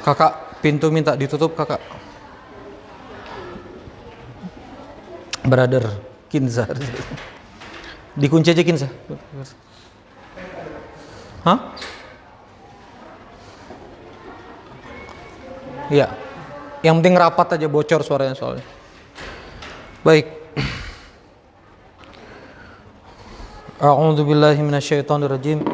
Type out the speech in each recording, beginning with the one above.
Kakak, pintu minta ditutup kakak. Brother Kinza. Dikunci aja Kinza. Hah? Iya. Yang penting rapat aja, bocor suaranya soalnya. Baik. A'udzu billahi minasyaitonir rajim.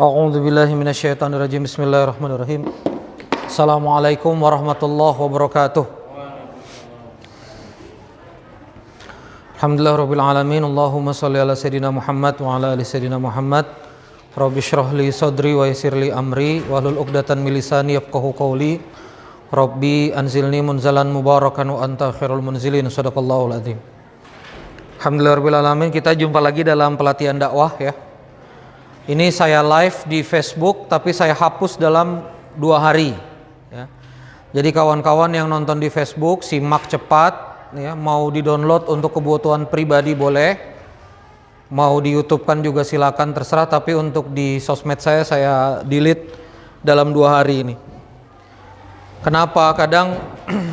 A'udzu billahi minasyaitonir rajim. Bismillahirrahmanirrahim. Assalamualaikum warahmatullahi wabarakatuh. Alhamdulillahirabbil alamin. Allahumma shalli ala sayidina Muhammad wa ala ali sayidina Muhammad. Rabbi shrah li sadri wa yassir li amri wahlul 'uqdatam min lisani yafqahu qawli. Rabbi anzilni munzalan mubarakan wa anta khairul munzilin. Shadaqallahul azim. Alhamdulillahirabbil alamin. Kita jumpa lagi dalam pelatihan dakwah ya. Ini saya live di Facebook, tapi saya hapus dalam 2 hari. Ya. Jadi kawan-kawan yang nonton di Facebook, simak cepat. Ya. Mau di-download untuk kebutuhan pribadi boleh. Mau di YouTube kan juga silakan, terserah. Tapi untuk di sosmed saya delete dalam 2 hari ini. Kenapa? Kadang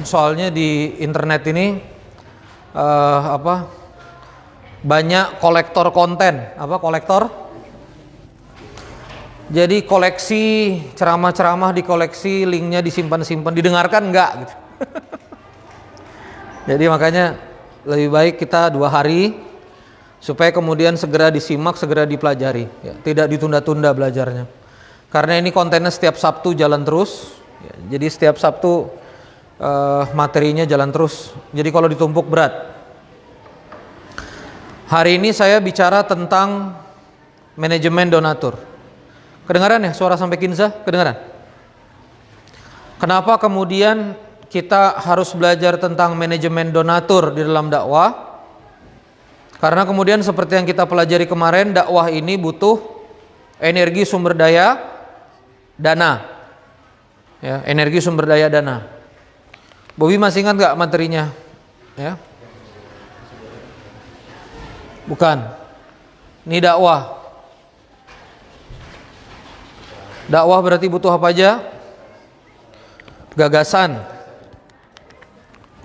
soalnya di internet ini banyak kolektor konten. Kolektor? Jadi koleksi ceramah-ceramah dikoleksi, linknya disimpan-simpan, didengarkan enggak gitu. Jadi makanya lebih baik kita 2 hari supaya kemudian segera disimak, segera dipelajari ya, tidak ditunda-tunda belajarnya. Karena ini kontennya setiap Sabtu jalan terus ya, jadi setiap Sabtu materinya jalan terus. Jadi kalau ditumpuk berat. Hari ini saya bicara tentang manajemen donatur. Kedengaran ya suara sampai Kinza? Kedengaran? Kenapa kemudian kita harus belajar tentang manajemen donatur di dalam dakwah? Karena kemudian seperti yang kita pelajari kemarin, dakwah ini butuh energi sumber daya dana. Ya, energi sumber daya dana. Bobby masih ingat nggak materinya? Ya. Bukan. Ini dakwah. Dakwah berarti butuh apa aja? Gagasan.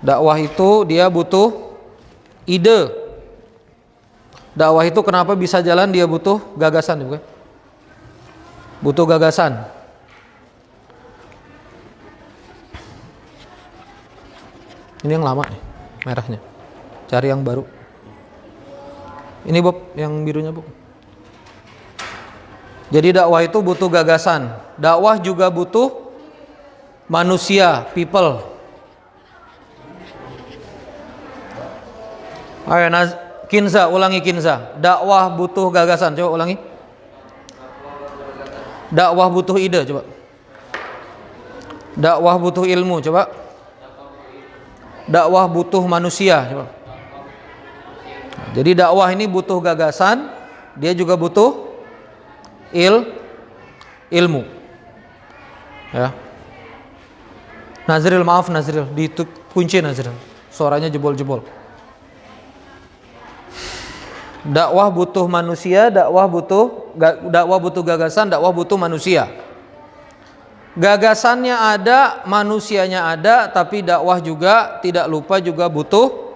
Dakwah itu dia butuh ide. Dakwah itu kenapa bisa jalan? Dia butuh gagasan, bukan? Butuh gagasan. Ini yang lama nih, merahnya. Cari yang baru. Ini Bob, yang birunya Bob. Jadi dakwah itu butuh gagasan. Dakwah juga butuh manusia, people. Ayo Kinza, ulangi Kinza. Dakwah butuh gagasan, coba ulangi. Dakwah butuh ide, coba. Dakwah butuh ilmu, coba. Dakwah butuh manusia, coba. Jadi dakwah ini butuh gagasan, dia juga butuh ilmu. Ya. Nazril, maaf Nazril, dikunci Nazril. Suaranya jebol-jebol. Dakwah butuh manusia, dakwah butuh gagasan, dakwah butuh manusia. Gagasannya ada, manusianya ada, tapi dakwah juga tidak lupa juga butuh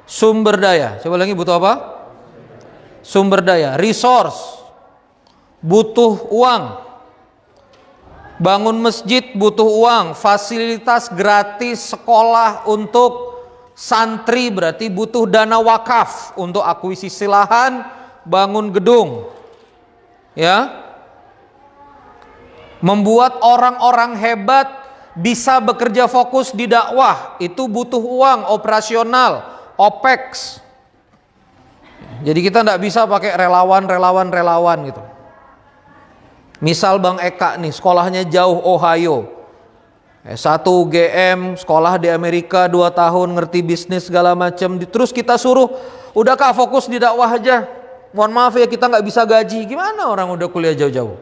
sumber daya. Coba lagi, butuh apa? Sumber daya, resource. Butuh uang. Bangun masjid butuh uang. Fasilitas gratis sekolah untuk santri berarti butuh dana wakaf untuk akuisisi lahan, bangun gedung. Ya. Membuat orang-orang hebat bisa bekerja fokus di dakwah, itu butuh uang operasional, OPEX. Jadi kita tidak bisa pakai relawan gitu. Misal Bang Eka nih, sekolahnya jauh Ohio. S1 GM, sekolah di Amerika 2 tahun, ngerti bisnis segala macam. Terus kita suruh, udah Kak fokus di dakwah aja. Mohon maaf ya, kita nggak bisa gaji. Gimana orang udah kuliah jauh-jauh?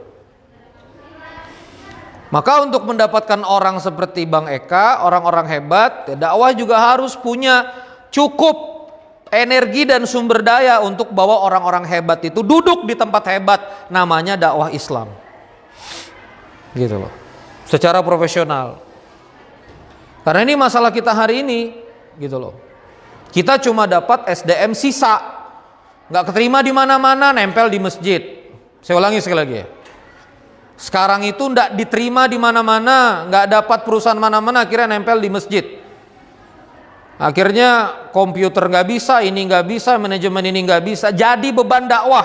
Maka untuk mendapatkan orang seperti Bang Eka, orang-orang hebat, ya dakwah juga harus punya cukup energi dan sumber daya untuk bawa orang-orang hebat itu duduk di tempat hebat, namanya dakwah Islam. Gitu loh. Secara profesional. Karena ini masalah kita hari ini, gitu loh. Kita cuma dapat SDM sisa, nggak keterima di mana-mana, nempel di masjid. Saya ulangi sekali lagi ya. Sekarang itu nggak diterima di mana-mana, nggak dapat perusahaan mana-mana, akhirnya nempel di masjid. Akhirnya komputer nggak bisa, ini nggak bisa, manajemen ini nggak bisa, jadi beban dakwah.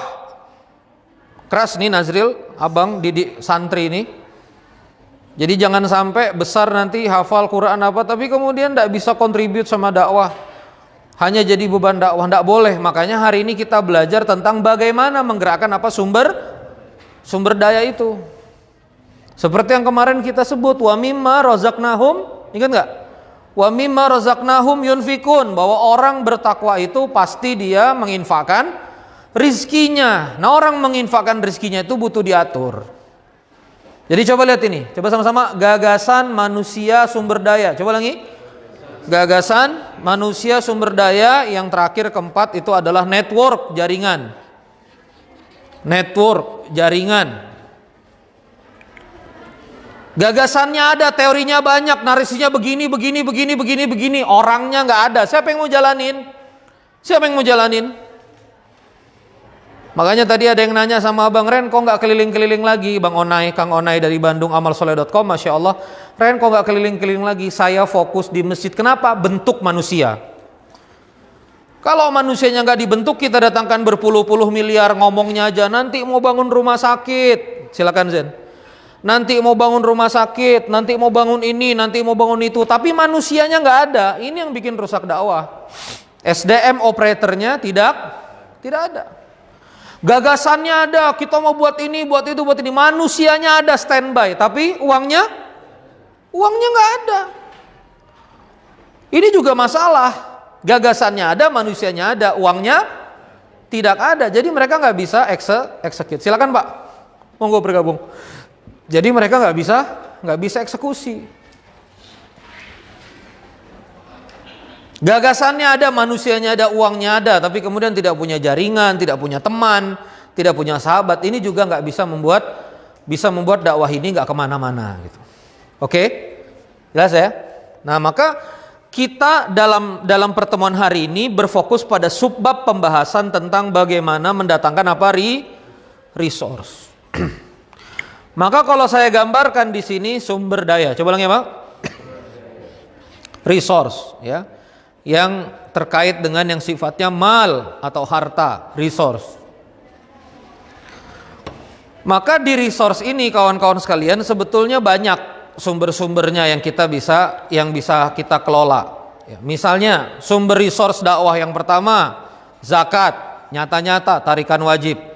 Keras nih Nazril, abang didik santri ini. Jadi jangan sampai besar nanti hafal Quran apa, tapi kemudian nggak bisa kontribut sama dakwah. Hanya jadi beban dakwah, nggak boleh. Makanya hari ini kita belajar tentang bagaimana menggerakkan apa sumber daya itu. Seperti yang kemarin kita sebut, wa mimma razaqnahum, ingat nggak? Wa mimma razaqnahum yunfikun, bahwa orang bertakwa itu pasti dia menginfakkan rizkinya. Nah, orang menginfakkan rizkinya itu butuh diatur. Jadi coba lihat ini, coba sama-sama, gagasan manusia sumber daya. Coba lagi, gagasan manusia sumber daya. Yang terakhir keempat itu adalah network, jaringan. Network, jaringan. Gagasannya ada, teorinya banyak, narasinya begini, orangnya nggak ada. Siapa yang mau jalanin? Siapa yang mau jalanin? Makanya tadi ada yang nanya sama Abang Ren, kok nggak keliling-keliling lagi? Bang Onai, Kang Onai dari Bandung, amalsoleh.com, Masya Allah. Ren, kok nggak keliling-keliling lagi? Saya fokus di masjid. Kenapa? Bentuk manusia. Kalau manusianya nggak dibentuk, kita datangkan berpuluh-puluh miliar, ngomongnya aja. Nanti mau bangun rumah sakit, silakan Zen. Nanti mau bangun rumah sakit, nanti mau bangun ini, nanti mau bangun itu, tapi manusianya nggak ada. Ini yang bikin rusak dakwah. SDM operatornya tidak ada. Gagasannya ada, kita mau buat ini, buat itu, buat ini. Manusianya ada standby, tapi uangnya nggak ada. Ini juga masalah. Gagasannya ada, manusianya ada, uangnya tidak ada. Jadi mereka nggak bisa execute. Silakan Pak, monggo bergabung. Jadi mereka nggak bisa eksekusi. Gagasannya ada, manusianya ada, uangnya ada, tapi kemudian tidak punya jaringan, tidak punya teman, tidak punya sahabat. Ini juga nggak bisa membuat dakwah ini nggak kemana-mana. Gitu. Oke, jelas ya. Nah maka kita dalam pertemuan hari ini berfokus pada subbab pembahasan tentang bagaimana mendatangkan apa resource. Maka kalau saya gambarkan di sini sumber daya, coba lagi Pak, resource, ya, yang terkait dengan yang sifatnya mal atau harta, resource. Maka di resource ini kawan-kawan sekalian sebetulnya banyak sumber-sumbernya yang bisa kita kelola. Ya, misalnya sumber resource dakwah yang pertama zakat, nyata-nyata tarikan wajib.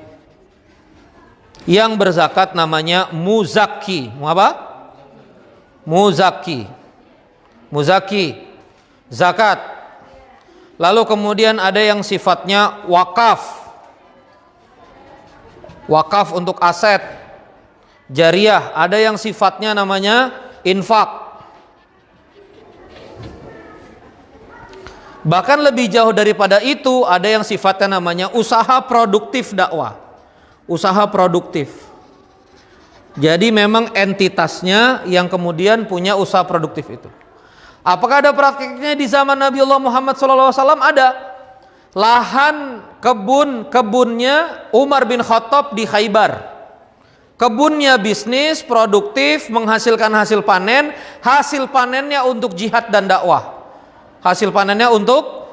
Yang berzakat namanya muzaki. Apa? Muzaki, zakat. Lalu kemudian ada yang sifatnya wakaf. Wakaf untuk aset, jariah. Ada yang sifatnya namanya infak. Bahkan lebih jauh daripada itu, ada yang sifatnya namanya usaha produktif dakwah. Usaha produktif. Jadi memang entitasnya yang kemudian punya usaha produktif itu. Apakah ada praktiknya di zaman Nabi Allah Muhammad SAW? Ada. Lahan kebunnya Umar bin Khattab di Khaybar. Kebunnya bisnis, produktif, menghasilkan hasil panen. Hasil panennya untuk jihad dan dakwah. Hasil panennya untuk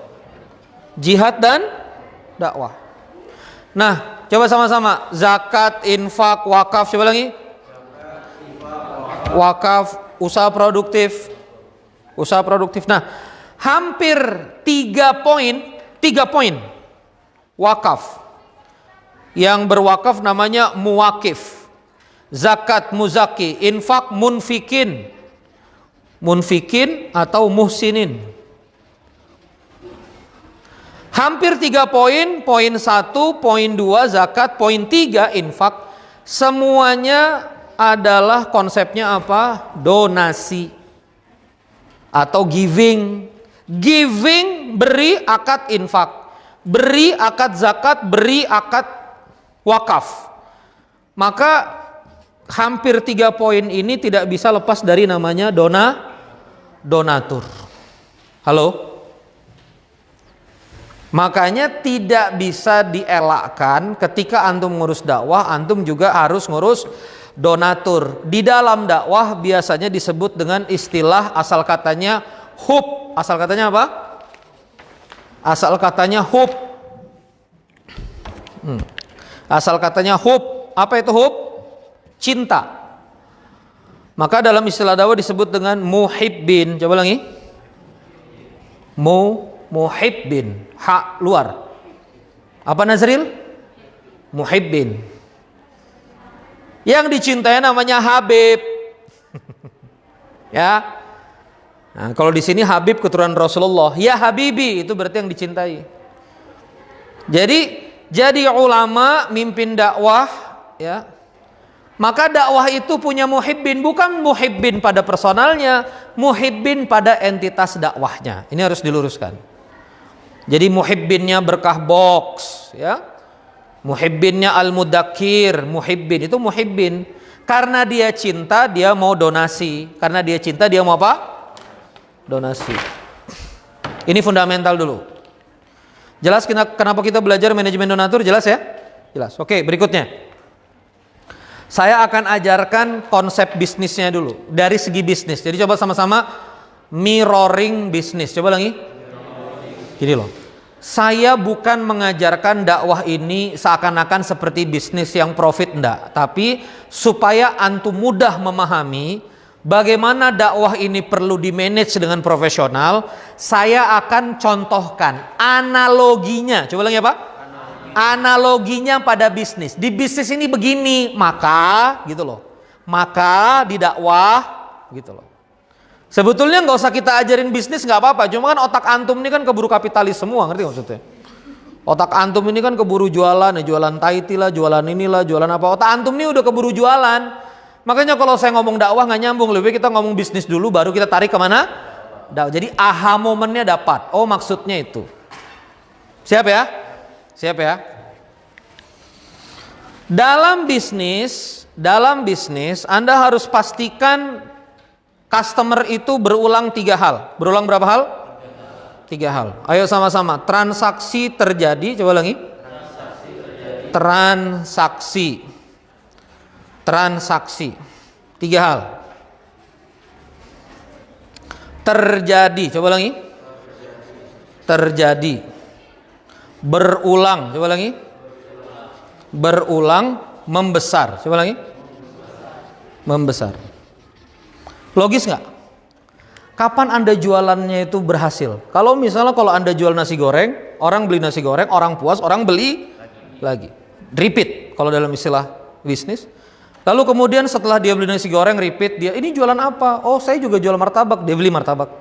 jihad dan dakwah. Nah, coba sama-sama, zakat, infak, wakaf, coba lagi. Wakaf, usaha produktif. Usaha produktif. Nah, hampir 3 poin wakaf. Yang berwakaf namanya muwakif. Zakat, muzaki, infak, munfikin. Munfikin atau muhsinin. Hampir 3 poin, poin 1, poin 2 zakat, poin 3 infak, semuanya adalah konsepnya apa? Donasi atau giving. Giving, beri, akad, infak. beri akad zakat, beri akad wakaf. Maka hampir 3 poin ini tidak bisa lepas dari namanya donatur. Halo? Makanya tidak bisa dielakkan ketika antum ngurus dakwah, antum juga harus ngurus donatur. Di dalam dakwah biasanya disebut dengan istilah asal katanya hub. Asal katanya apa? Asal katanya hub. Asal katanya hub. Apa itu hub? Cinta. Maka dalam istilah dakwah disebut dengan muhibbin. Coba lagi. Muhibbin. Hak luar. Apa Nazril? Muhibbin. Yang dicintai namanya Habib. Ya. Nah, kalau di sini Habib keturunan Rasulullah, ya Habibi, itu berarti yang dicintai. Jadi ulama mimpin dakwah, ya. Maka dakwah itu punya muhibbin, bukan muhibbin pada personalnya, muhibbin pada entitas dakwahnya. Ini harus diluruskan. Jadi muhibbinnya berkah box, ya. Muhibbinnya al-mudakir, muhibbin itu muhibbin. Karena dia cinta, dia mau donasi. Karena dia cinta, dia mau apa? Donasi. Ini fundamental dulu. Jelas kenapa kita belajar manajemen donatur? Jelas ya? Jelas. Oke, berikutnya. Saya akan ajarkan konsep bisnisnya dulu. Dari segi bisnis. Jadi coba sama-sama mirroring bisnis. Coba lagi. Gini loh. Saya bukan mengajarkan dakwah ini seakan-akan seperti bisnis yang profit, enggak. Tapi supaya antum mudah memahami bagaimana dakwah ini perlu di-manage dengan profesional, saya akan contohkan analoginya. Coba lagi apa? Analoginya pada bisnis. Di bisnis ini begini, maka gitu loh. Maka di dakwah gitu loh. Sebetulnya nggak usah kita ajarin bisnis, nggak apa-apa. Cuma kan otak antum ini kan keburu kapitalis semua, ngerti maksudnya? Otak antum ini kan keburu jualan, ya jualan Taiti lah, jualan inilah, jualan apa. Otak antum ini udah keburu jualan. Makanya kalau saya ngomong dakwah nggak nyambung, lebih baik kita ngomong bisnis dulu, baru kita tarik kemana? Dakwah. Jadi aha momennya dapat. Oh maksudnya itu. Siap ya? Siap ya? Dalam bisnis Anda harus pastikan customer itu berulang 3 hal. Berulang berapa hal? 3 hal. Ayo sama-sama. Transaksi terjadi. Coba lagi. Transaksi. 3 hal. Terjadi. Coba lagi. Terjadi. Berulang. Coba lagi. Berulang. Membesar. Coba lagi. Membesar. Logis nggak? Kapan Anda jualannya itu berhasil? Kalau misalnya Anda jual nasi goreng, orang beli nasi goreng, orang puas, orang beli lagi. Repeat kalau dalam istilah bisnis. Lalu kemudian setelah dia beli nasi goreng, repeat, dia ini jualan apa? Oh saya juga jual martabak, dia beli martabak.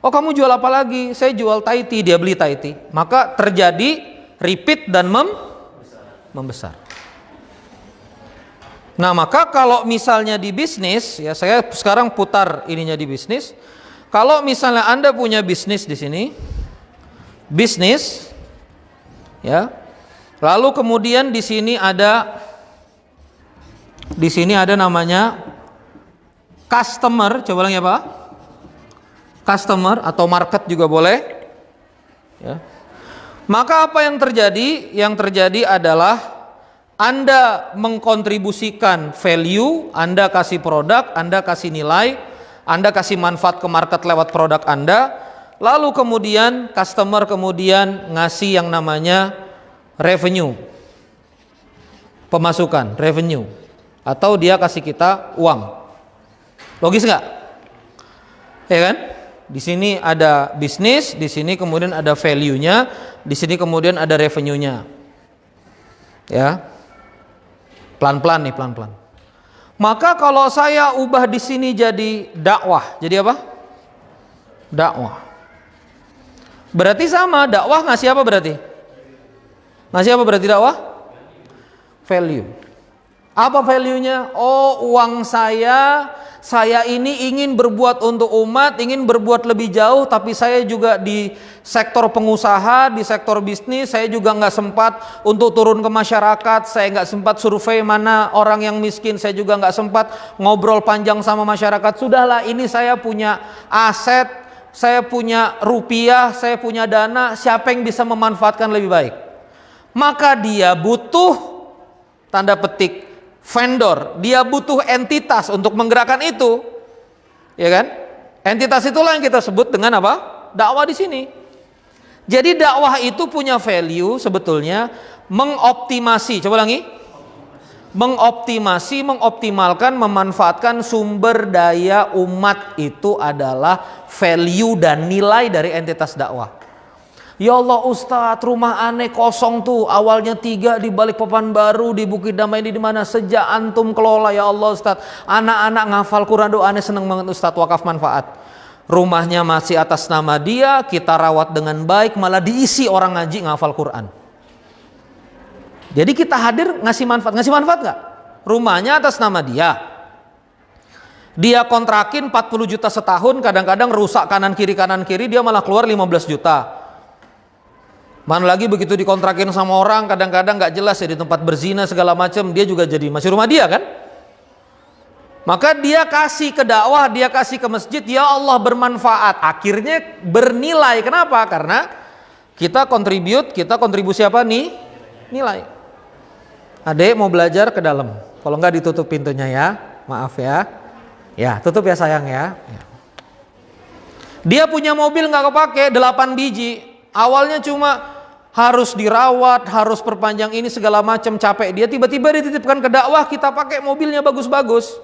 Oh kamu jual apa lagi? Saya jual Taiti, dia beli Taiti. Maka terjadi repeat dan membesar. Nah maka kalau misalnya di bisnis, ya saya sekarang putar ininya di bisnis. Kalau misalnya Anda punya bisnis di sini, bisnis, ya, lalu kemudian di sini ada namanya customer. Coba lagi apa? Customer atau market juga boleh. Ya. Maka apa yang terjadi? Yang terjadi adalah Anda mengkontribusikan value, Anda kasih produk, Anda kasih nilai, Anda kasih manfaat ke market lewat produk Anda, lalu kemudian customer kemudian ngasih yang namanya revenue, pemasukan, revenue, atau dia kasih kita uang. Logis nggak? Ya kan? Di sini ada bisnis, di sini kemudian ada value-nya, di sini kemudian ada revenue-nya. Ya. Pelan-pelan nih, pelan-pelan. Maka kalau saya ubah di sini jadi dakwah, jadi apa? Dakwah. Berarti sama, dakwah ngasih apa berarti? Ngasih apa berarti dakwah? Value. Apa value-nya? Oh, uang saya ini ingin berbuat untuk umat, ingin berbuat lebih jauh, tapi saya juga di sektor pengusaha, di sektor bisnis, saya juga nggak sempat untuk turun ke masyarakat, saya nggak sempat survei mana orang yang miskin, saya juga nggak sempat ngobrol panjang sama masyarakat. Sudahlah, ini saya punya aset, saya punya rupiah, saya punya dana, siapa yang bisa memanfaatkan lebih baik? Maka dia butuh, tanda petik, vendor, dia butuh entitas untuk menggerakkan itu, ya kan? Entitas itulah yang kita sebut dengan apa? Dakwah di sini. Jadi dakwah itu punya value sebetulnya mengoptimasi, coba lagi, mengoptimalkan, memanfaatkan sumber daya umat itu adalah value dan nilai dari entitas dakwah. Ya Allah Ustadz, rumah aneh kosong tuh, awalnya 3 di Balikpapan Baru, di Bukit Damai ini di mana, sejak antum kelola ya Allah Ustadz, anak-anak ngafal Quran, doa aneh seneng banget Ustadz, wakaf manfaat. Rumahnya masih atas nama dia, kita rawat dengan baik, malah diisi orang ngaji ngafal Quran. Jadi kita hadir ngasih manfaat nggak? Rumahnya atas nama dia. Dia kontrakin 40 juta setahun, kadang-kadang rusak kanan kiri, dia malah keluar 15 juta. Mana lagi begitu dikontrakin sama orang, kadang-kadang nggak jelas ya, di tempat berzina segala macam, dia juga jadi masih rumah dia kan. Maka dia kasih ke dakwah, dia kasih ke masjid, ya Allah bermanfaat, akhirnya bernilai. Kenapa? Karena kita kontribusi apa nih? Nilai. Adek mau belajar ke dalam, kalau nggak ditutup pintunya ya, maaf ya. Ya tutup ya sayang ya. Dia punya mobil nggak kepake 8 biji, awalnya cuma harus dirawat, harus perpanjang ini segala macam, capek dia, tiba-tiba dititipkan ke dakwah, kita pakai mobilnya bagus-bagus,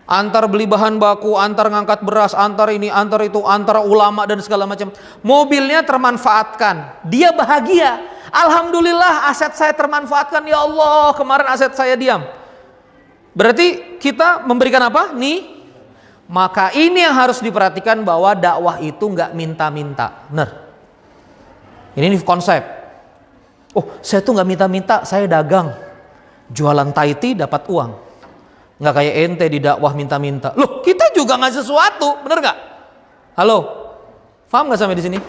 antar beli bahan baku, antar ngangkat beras, antar ini, antar itu, antar ulama dan segala macam, mobilnya termanfaatkan, dia bahagia, alhamdulillah aset saya termanfaatkan, ya Allah kemarin aset saya diam. Berarti kita memberikan apa? Nih. Maka ini yang harus diperhatikan, bahwa dakwah itu nggak minta-minta. Benar. Ini konsep. Oh, saya tuh nggak minta-minta, saya dagang, jualan Taiti dapat uang. Nggak kayak ente di dakwah minta-minta. Loh, kita juga nggak sesuatu, bener nggak? Halo, paham nggak sampai di sini?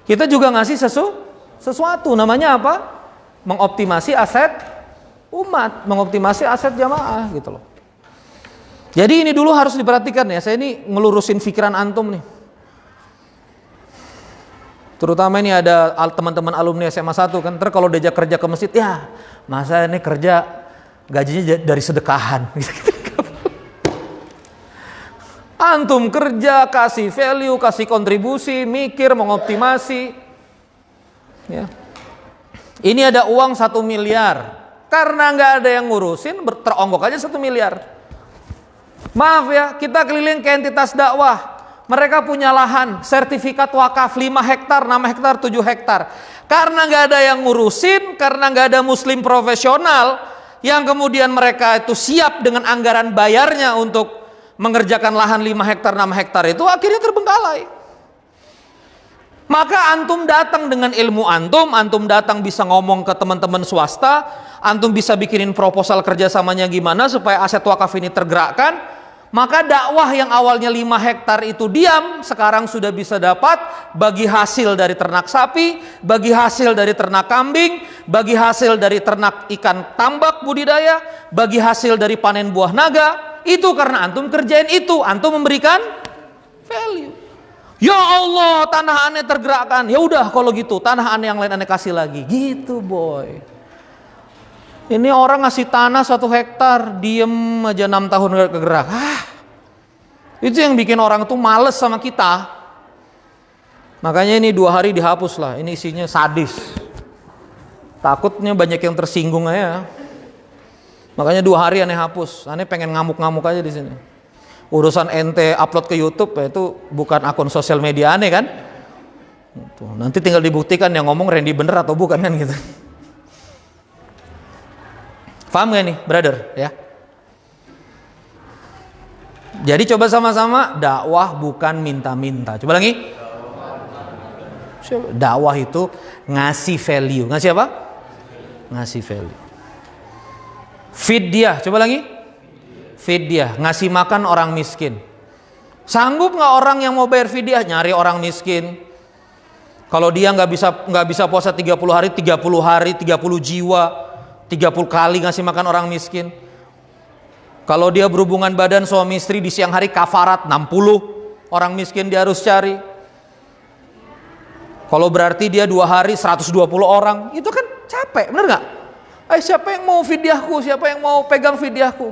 Kita juga ngasih sesuatu. Namanya apa? Mengoptimasi aset umat, mengoptimasi aset jamaah gitu loh. Jadi ini dulu harus diperhatikan ya. Saya ini ngelurusin pikiran antum nih. Terutama ini ada teman-teman alumni SMA 1 kan, ntar kalau diajak kerja ke masjid, ya masa ini kerja gajinya dari sedekahan. Antum kerja, kasih value, kasih kontribusi, mikir, mengoptimasi. Ya. Ini ada uang 1 miliar, karena nggak ada yang ngurusin, teronggok aja 1 miliar. Maaf ya, kita keliling ke entitas dakwah. Mereka punya lahan, sertifikat wakaf 5 hektar, 6 hektar, 7 hektar. Karena nggak ada yang ngurusin, karena nggak ada muslim profesional, yang kemudian mereka itu siap dengan anggaran bayarnya untuk mengerjakan lahan 5 hektar, 6 hektar itu, akhirnya terbengkalai. Maka antum datang dengan ilmu antum datang bisa ngomong ke teman-teman swasta, antum bisa bikinin proposal kerjasamanya gimana supaya aset wakaf ini tergerakkan. Maka dakwah yang awalnya 5 hektar itu diam, sekarang sudah bisa dapat bagi hasil dari ternak sapi, bagi hasil dari ternak kambing, bagi hasil dari ternak ikan tambak budidaya, bagi hasil dari panen buah naga. Itu karena antum kerjain itu, antum memberikan value. Ya Allah, tanah aneh tergerakkan. Ya udah kalau gitu, tanah aneh yang lain aneh kasih lagi. Gitu boy. Ini orang ngasih tanah 1 hektar, diem aja 6 tahun gak kegerak. Itu yang bikin orang tuh males sama kita. Makanya ini 2 hari dihapus lah. Ini isinya sadis. Takutnya banyak yang tersinggung aja. Makanya 2 hari aneh hapus. Aneh pengen ngamuk-ngamuk aja di sini. Urusan ente upload ke YouTube ya itu bukan akun sosial media aneh kan. Tuh, nanti tinggal dibuktikan yang ngomong Randy bener atau bukan kan gitu. Paham gak nih brother ya? Jadi coba sama-sama, dakwah bukan minta-minta. Coba lagi. Dakwah itu ngasih value. Ngasih apa? Ngasih value. Fidyah, coba lagi. Fidyah, ngasih makan orang miskin. Sanggup nggak orang yang mau bayar fidyah nyari orang miskin? Kalau dia nggak bisa puasa 30 hari, 30 jiwa, 30 kali ngasih makan orang miskin. Kalau dia berhubungan badan suami istri di siang hari kafarat 60 orang miskin dia harus cari. Kalau berarti dia 2 hari 120 orang, itu kan capek, bener nggak? Siapa yang mau fidyahku? Siapa yang mau pegang fidyahku?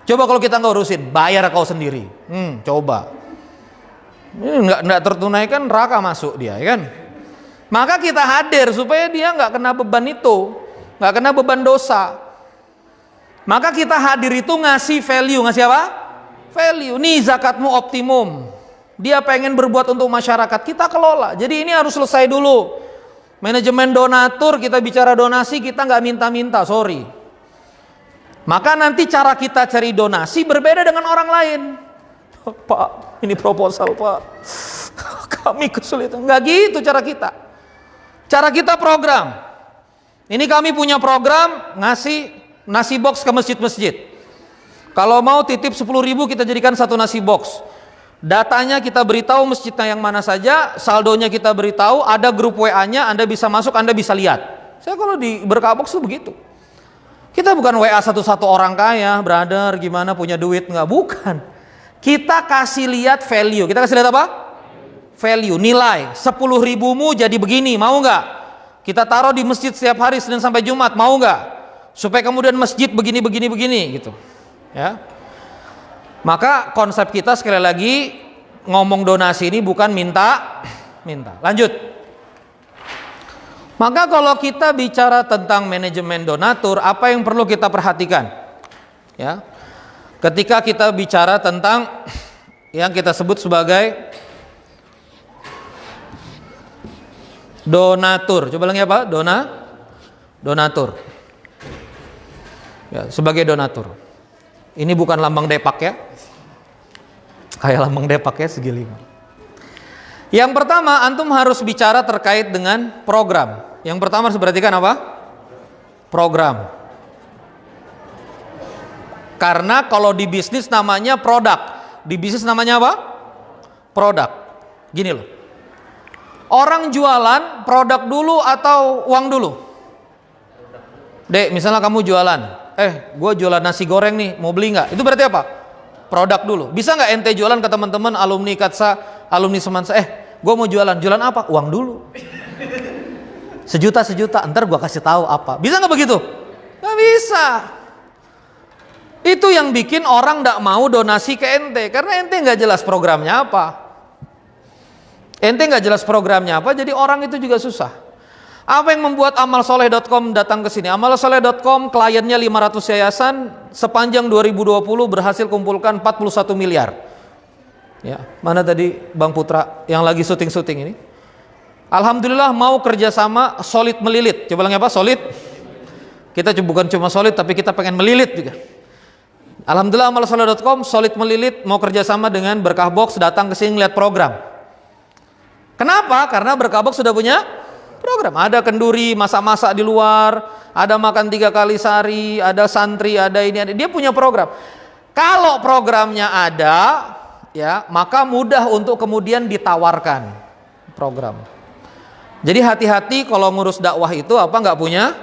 Coba kalau kita nggak urusin, bayar kau sendiri. Coba. Ini nggak tertunaikan, neraka masuk dia, ya kan? Maka kita hadir supaya dia nggak kena beban itu, nggak kena beban dosa. Maka kita hadir itu ngasih value, ngasih apa? Value. Nih zakatmu optimum. Dia pengen berbuat untuk masyarakat, kita kelola. Jadi ini harus selesai dulu. Manajemen donatur, kita bicara donasi, kita nggak minta-minta, sorry. Maka nanti cara kita cari donasi berbeda dengan orang lain. Pak, ini proposal Pak, kami kesulitan. Nggak gitu cara kita. Cara kita program. Ini kami punya program ngasih nasi box ke masjid-masjid. Kalau mau titip 10.000 kita jadikan 1 nasi box. Datanya kita beritahu masjidnya yang mana saja, saldonya kita beritahu, ada grup WA-nya, Anda bisa masuk, Anda bisa lihat. Saya kalau di Berkah Box itu begitu. Kita bukan WA satu-satu orang kaya, brother gimana punya duit, nggak, bukan. Kita kasih lihat value. Kita kasih lihat apa? Value, nilai. 10.000-mu jadi begini, mau nggak? Kita taruh di masjid setiap hari Senin sampai Jumat, mau nggak? Supaya kemudian masjid begini gitu. Ya. Maka konsep kita sekali lagi ngomong donasi ini bukan minta. Lanjut. Maka kalau kita bicara tentang manajemen donatur, apa yang perlu kita perhatikan? Ya. Ketika kita bicara tentang yang kita sebut sebagai donatur. Coba lagi apa? Donatur. Ya, sebagai donatur. Ini bukan lambang Depak ya. Kayak lambang Depak ya, segi 5. Yang pertama, antum harus bicara terkait dengan program. Yang pertama harus perhatikan apa? Program. Karena kalau di bisnis namanya produk, di bisnis namanya apa? Produk. Gini loh. Orang jualan produk dulu atau uang dulu? Dek, misalnya kamu jualan. Gue jualan nasi goreng nih, mau beli nggak? Itu berarti apa? Produk dulu. Bisa nggak ente jualan ke teman-teman alumni Katsa, alumni Semansa? Gue mau jualan apa? Uang dulu. Sejuta, ntar gue kasih tahu apa. Bisa nggak begitu? Nggak bisa. Itu yang bikin orang nggak mau donasi ke ente, karena ente nggak jelas programnya apa. Ente nggak jelas programnya apa, jadi orang itu juga susah. Apa yang membuat amalsoleh.com datang ke sini? Amalsoleh.com kliennya 500 yayasan, sepanjang 2020 berhasil kumpulkan 41 miliar. Ya, mana tadi Bang Putra yang lagi syuting ini? Alhamdulillah mau kerjasama Solid Melilit. Coba lagi apa? Solid. Kita bukan cuma solid, tapi kita pengen melilit juga. Alhamdulillah amalsoleh.com Solid Melilit mau kerjasama dengan Berkah Box, datang ke sini lihat program. Kenapa? Karena Berkah Box sudah punya program. Ada kenduri, masak-masak di luar, ada makan 3 kali sehari, ada santri, ada ini, ada. Dia punya program. Kalau programnya ada, ya, maka mudah untuk kemudian ditawarkan program. Jadi hati-hati kalau ngurus dakwah itu apa nggak punya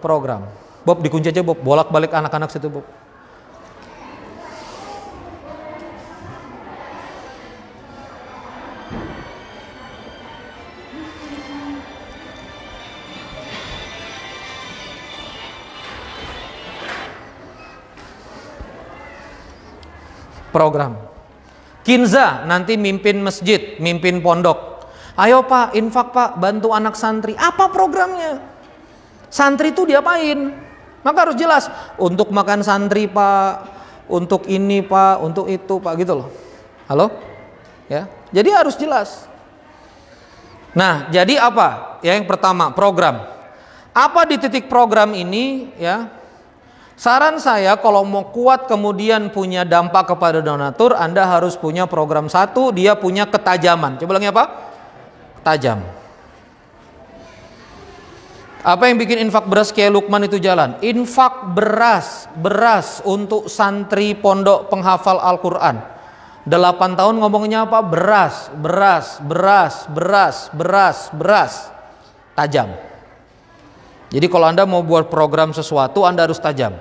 program. Bob, dikunci aja Bob, bolak-balik anak-anak situ Bob. Program. Kinza nanti mimpin masjid, mimpin pondok. Ayo Pak, infak Pak, bantu anak santri. Apa programnya? Santri itu diapain? Maka harus jelas. Untuk makan santri Pak, untuk ini Pak, untuk itu Pak, gitu loh. Halo? Ya. Jadi harus jelas. Nah, jadi apa? Yang pertama, program. Apa di titik program ini, ya? Saran saya kalau mau kuat kemudian punya dampak kepada donatur, Anda harus punya program. Satu, dia punya ketajaman. Coba lagi apa? Tajam. Apa yang bikin infak beras Kiai Lukman itu jalan? Infak beras untuk santri pondok penghafal Al-Quran. 8 tahun ngomongnya apa? Beras. Tajam. Jadi kalau Anda mau buat program sesuatu, Anda harus tajam.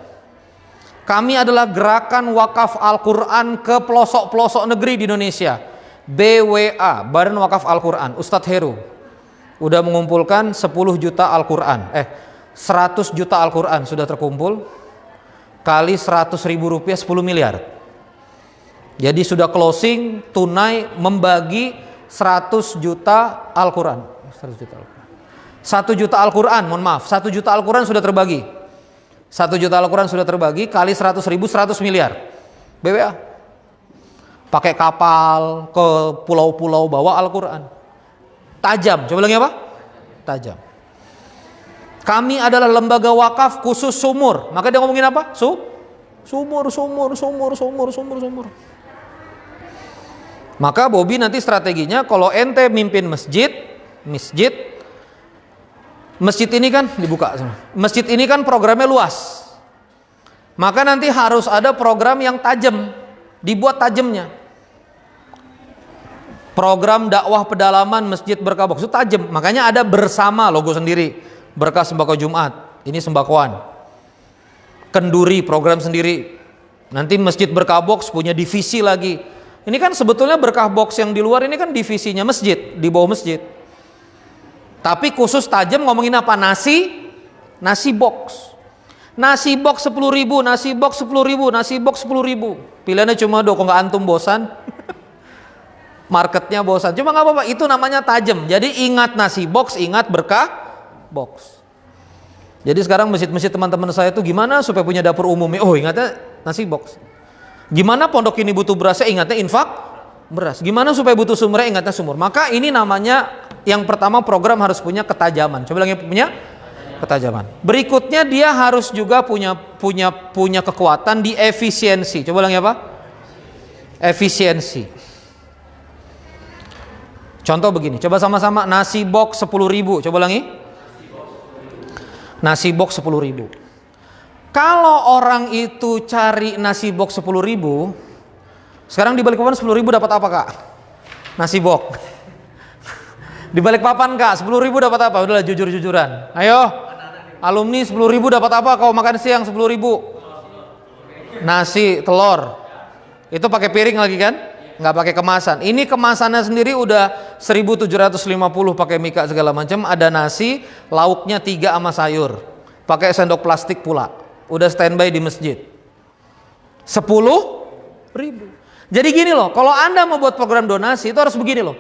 Kami adalah gerakan wakaf Al-Quran ke pelosok-pelosok negeri di Indonesia. BWA, Badan Wakaf Al-Quran, Ustadz Heru udah mengumpulkan 10 juta Al-Quran, 100 juta Al-Quran sudah terkumpul, kali 100.000 rupiah 10 miliar. Jadi sudah closing tunai membagi 100 juta Al-Quran. 1 juta Al-Quran, mohon maaf, 1 juta Al-Quran sudah terbagi. 1 juta Al-Quran sudah terbagi kali 100.000, 100 miliar. BWA pakai kapal ke pulau-pulau bawa Al-Quran. Tajam, coba lagi apa? Tajam. Kami adalah lembaga wakaf khusus sumur. Maka dia ngomongin apa? Sumur. Maka Bobby nanti strateginya kalau ente mimpin masjid ini kan dibuka. Masjid ini kan programnya luas. Maka nanti harus ada program yang tajam, dibuat tajamnya. Program dakwah pedalaman Masjid Berkah Box itu tajam, makanya ada bersama logo sendiri. Berkah Sembako Jumat, ini sembakoan. Kenduri program sendiri. Nanti Masjid Berkah Box punya divisi lagi. Ini kan sebetulnya Berkah Box yang di luar ini kan divisinya masjid, di bawah masjid. Tapi khusus tajam ngomongin apa? Nasi box. Nasi box 10.000, nasi box 10.000, nasi box 10.000. Pilihannya cuma kok nggak antum bosan. Marketnya bosan, cuma nggak apa-apa, itu namanya tajam. Jadi ingat nasi box, ingat Berkah Box. Jadi sekarang masjid-masjid teman-teman saya itu gimana supaya punya dapur umumnya? Oh, ingatnya nasi box. Gimana pondok ini butuh berasnya? Ingatnya infak beras. Gimana supaya butuh sumurnya? Ingatnya sumur. Maka ini namanya yang pertama program harus punya ketajaman. Coba lagi punya ketajaman. Berikutnya dia harus juga punya kekuatan di efisiensi. Coba lagi apa? Efisiensi. Contoh begini, coba sama-sama nasi box 10.000, coba ulangi. Nasi box 10.000. Kalau orang itu cari nasi box 10.000, sekarang di Balikpapan 10.000 dapat apa kak? Nasi box. Di Balikpapan kak 10.000 dapat apa? Udahlah jujur-jujuran. Ayo, alumni 10.000 dapat apa? Kau makan siang 10.000. Nasi, telur. Itu pakai piring lagi kan? Nggak pakai kemasan. Ini kemasannya sendiri udah 1.750 pakai mika segala macam. Ada nasi, lauknya 3 sama sayur. Pakai sendok plastik pula. Udah standby di masjid. 10.000. Jadi gini loh, kalau Anda mau buat program donasi itu harus begini loh.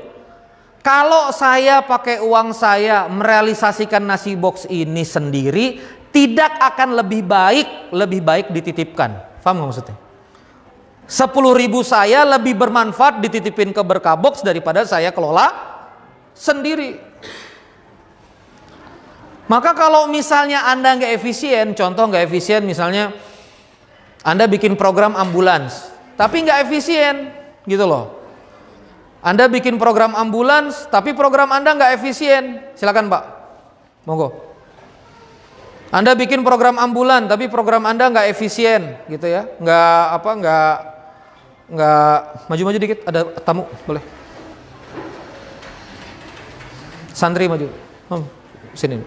Kalau saya pakai uang saya merealisasikan nasi box ini sendiri, tidak akan lebih baik dititipkan. Paham nggak maksudnya? 10.000 saya lebih bermanfaat dititipin ke Berkah Box daripada saya kelola sendiri. Maka kalau misalnya Anda nggak efisien, contoh nggak efisien misalnya Anda bikin program ambulans, tapi nggak efisien gitu loh. Anda bikin program ambulans, tapi program Anda nggak efisien, silakan Pak, monggo. Anda bikin program ambulan, tapi program Anda nggak efisien gitu ya, nggak maju dikit, ada tamu boleh. Santri maju, sini.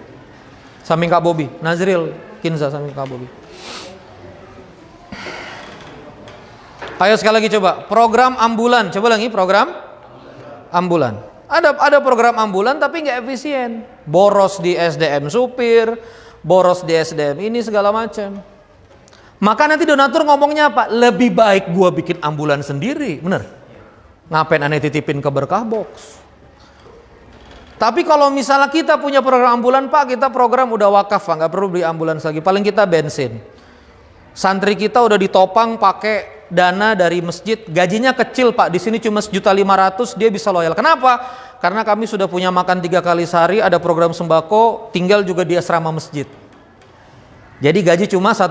Samping Kak Bobi, Nazril Kinza samping Kak Bobi. Ayo sekali lagi coba, program ambulan, coba lagi program ambulan. Ada program ambulan tapi nggak efisien, boros di SDM supir, boros di SDM ini segala macam. Maka nanti donatur ngomongnya apa? Lebih baik gua bikin ambulan sendiri, bener? Ngapain aneh titipin ke Berkah Box? Tapi kalau misalnya kita punya program ambulan Pak, kita program udah wakaf Pak, nggak perlu beli ambulans lagi. Paling kita bensin. Santri kita udah ditopang pakai dana dari masjid, gajinya kecil Pak. Di sini cuma 1.500.000, dia bisa loyal. Kenapa? Karena kami sudah punya makan 3 kali sehari, ada program sembako, tinggal juga di asrama masjid. Jadi gaji cuma 1,5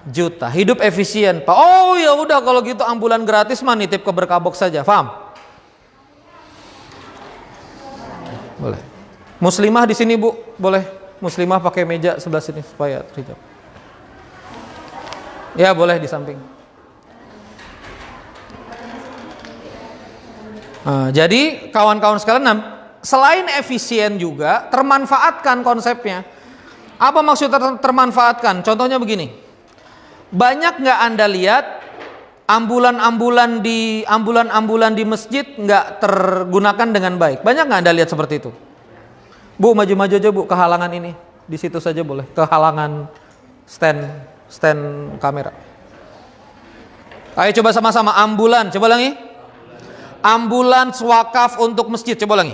juta, hidup efisien Pak. Oh ya udah kalau gitu ambulan gratis mah nitip ke Berkah Box saja, paham? Boleh. Muslimah di sini Bu, boleh muslimah pakai meja sebelah sini supaya terhijab. Ya, boleh di samping. Nah, jadi kawan-kawan sekalian, selain efisien juga termanfaatkan konsepnya. Apa maksud termanfaatkan? Contohnya begini. Banyak nggak Anda lihat ambulan-ambulan di masjid nggak tergunakan dengan baik? Banyak nggak Anda lihat seperti itu? Bu, maju-maju aja Bu, kehalangan ini. Di situ saja boleh, kehalangan stand kamera. Ayo coba sama-sama ambulan, coba lagi. Ambulans wakaf untuk masjid, coba lagi.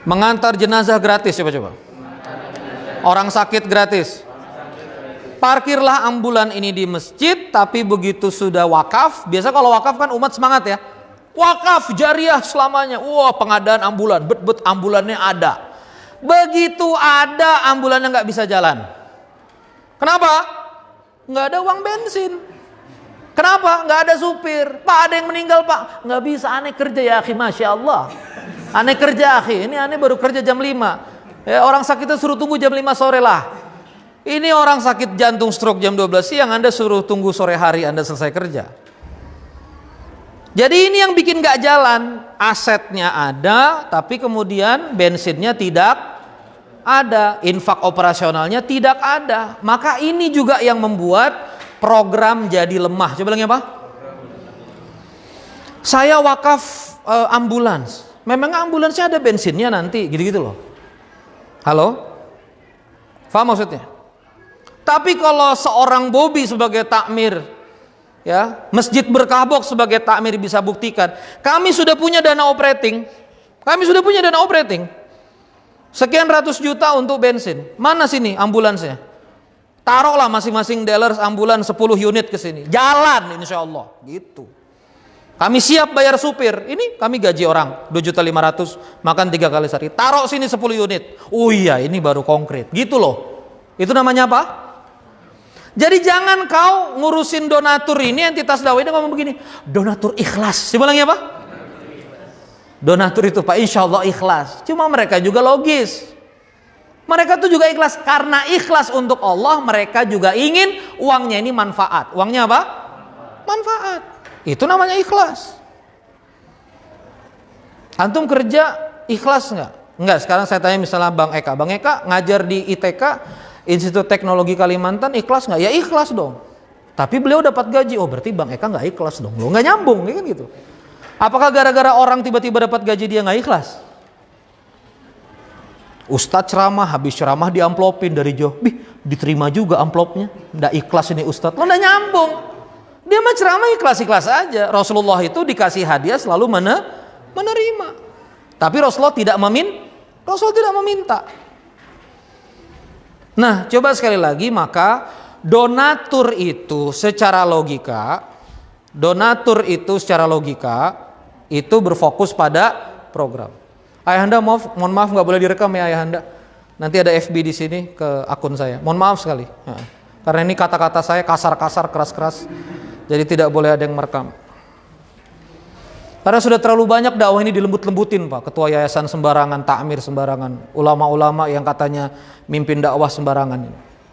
Mengantar jenazah gratis, coba. Orang sakit gratis. Parkirlah ambulan ini di masjid, tapi begitu sudah wakaf, biasa kalau wakaf kan umat semangat ya. Wakaf jariah selamanya. Wah, pengadaan ambulan, bet ambulannya ada. Begitu ada ambulannya nggak bisa jalan. Kenapa? Nggak ada uang bensin. Kenapa? Nggak ada supir. Pak, ada yang meninggal Pak. Nggak bisa, aneh kerja ya akhi, Masya Allah. Aneh kerja akhi, ini aneh baru kerja jam 5. Ya, orang sakitnya suruh tunggu jam 5 sore lah. Ini orang sakit jantung stroke jam 12 siang, Anda suruh tunggu sore hari Anda selesai kerja. Jadi ini yang bikin nggak jalan. Asetnya ada, tapi kemudian bensinnya tidak ada, infak operasionalnya tidak ada. Maka ini juga yang membuat program jadi lemah. Coba lagi apa? Saya wakaf ambulans. Memang ambulansnya ada bensinnya nanti, gitu-gitu loh. Halo? Paham maksudnya? Tapi kalau seorang Bobi sebagai takmir, ya, Masjid Berkah Box sebagai takmir bisa buktikan, kami sudah punya dana operating. Sekian ratus juta untuk bensin. Mana sini ambulansnya? Taruhlah masing-masing dealers ambulans 10 unit ke sini. Jalan insya Allah, gitu. Kami siap bayar supir. Ini kami gaji orang 2.500.000, makan 3 kali sehari. Taruh sini 10 unit. Oh iya, ini baru konkret. Gitu loh. Itu namanya apa? Jadi jangan kau ngurusin donatur ini, entitas dakwah ini ngomong begini, donatur ikhlas. Coba lagi apa? Donatur itu Pak, insya Allah ikhlas. Cuma mereka juga logis. Mereka tuh juga ikhlas. Karena ikhlas untuk Allah, mereka juga ingin uangnya ini manfaat. Uangnya apa? Manfaat. Itu namanya ikhlas. Antum kerja ikhlas nggak? Enggak, sekarang saya tanya misalnya Bang Eka. Bang Eka ngajar di ITK, Institut Teknologi Kalimantan, ikhlas nggak? Ya ikhlas dong. Tapi beliau dapat gaji. Oh berarti Bang Eka nggak ikhlas dong. Lo nggak nyambung, ya kan gitu. Apakah gara-gara orang tiba-tiba dapat gaji dia nggak ikhlas? Ustadz ceramah, habis ceramah diamplopin dari jauh. Diterima juga amplopnya. Nggak ikhlas ini Ustadz. Lo nggak nyambung. Dia mah ceramah ikhlas-ikhlas aja. Rasulullah itu dikasih hadiah selalu menerima. Tapi Rasulullah tidak meminta. Nah, coba sekali lagi, maka donatur itu secara logika itu berfokus pada program. Ayahanda mohon maaf nggak boleh direkam ya Ayahanda. Nanti ada FB di sini ke akun saya. Mohon maaf sekali. Karena ini kata-kata saya kasar-kasar, keras-keras. Jadi tidak boleh ada yang merekam. Karena sudah terlalu banyak dakwah ini dilembut-lembutin Pak. Ketua yayasan sembarangan, takmir sembarangan, ulama-ulama yang katanya mimpin dakwah sembarangan.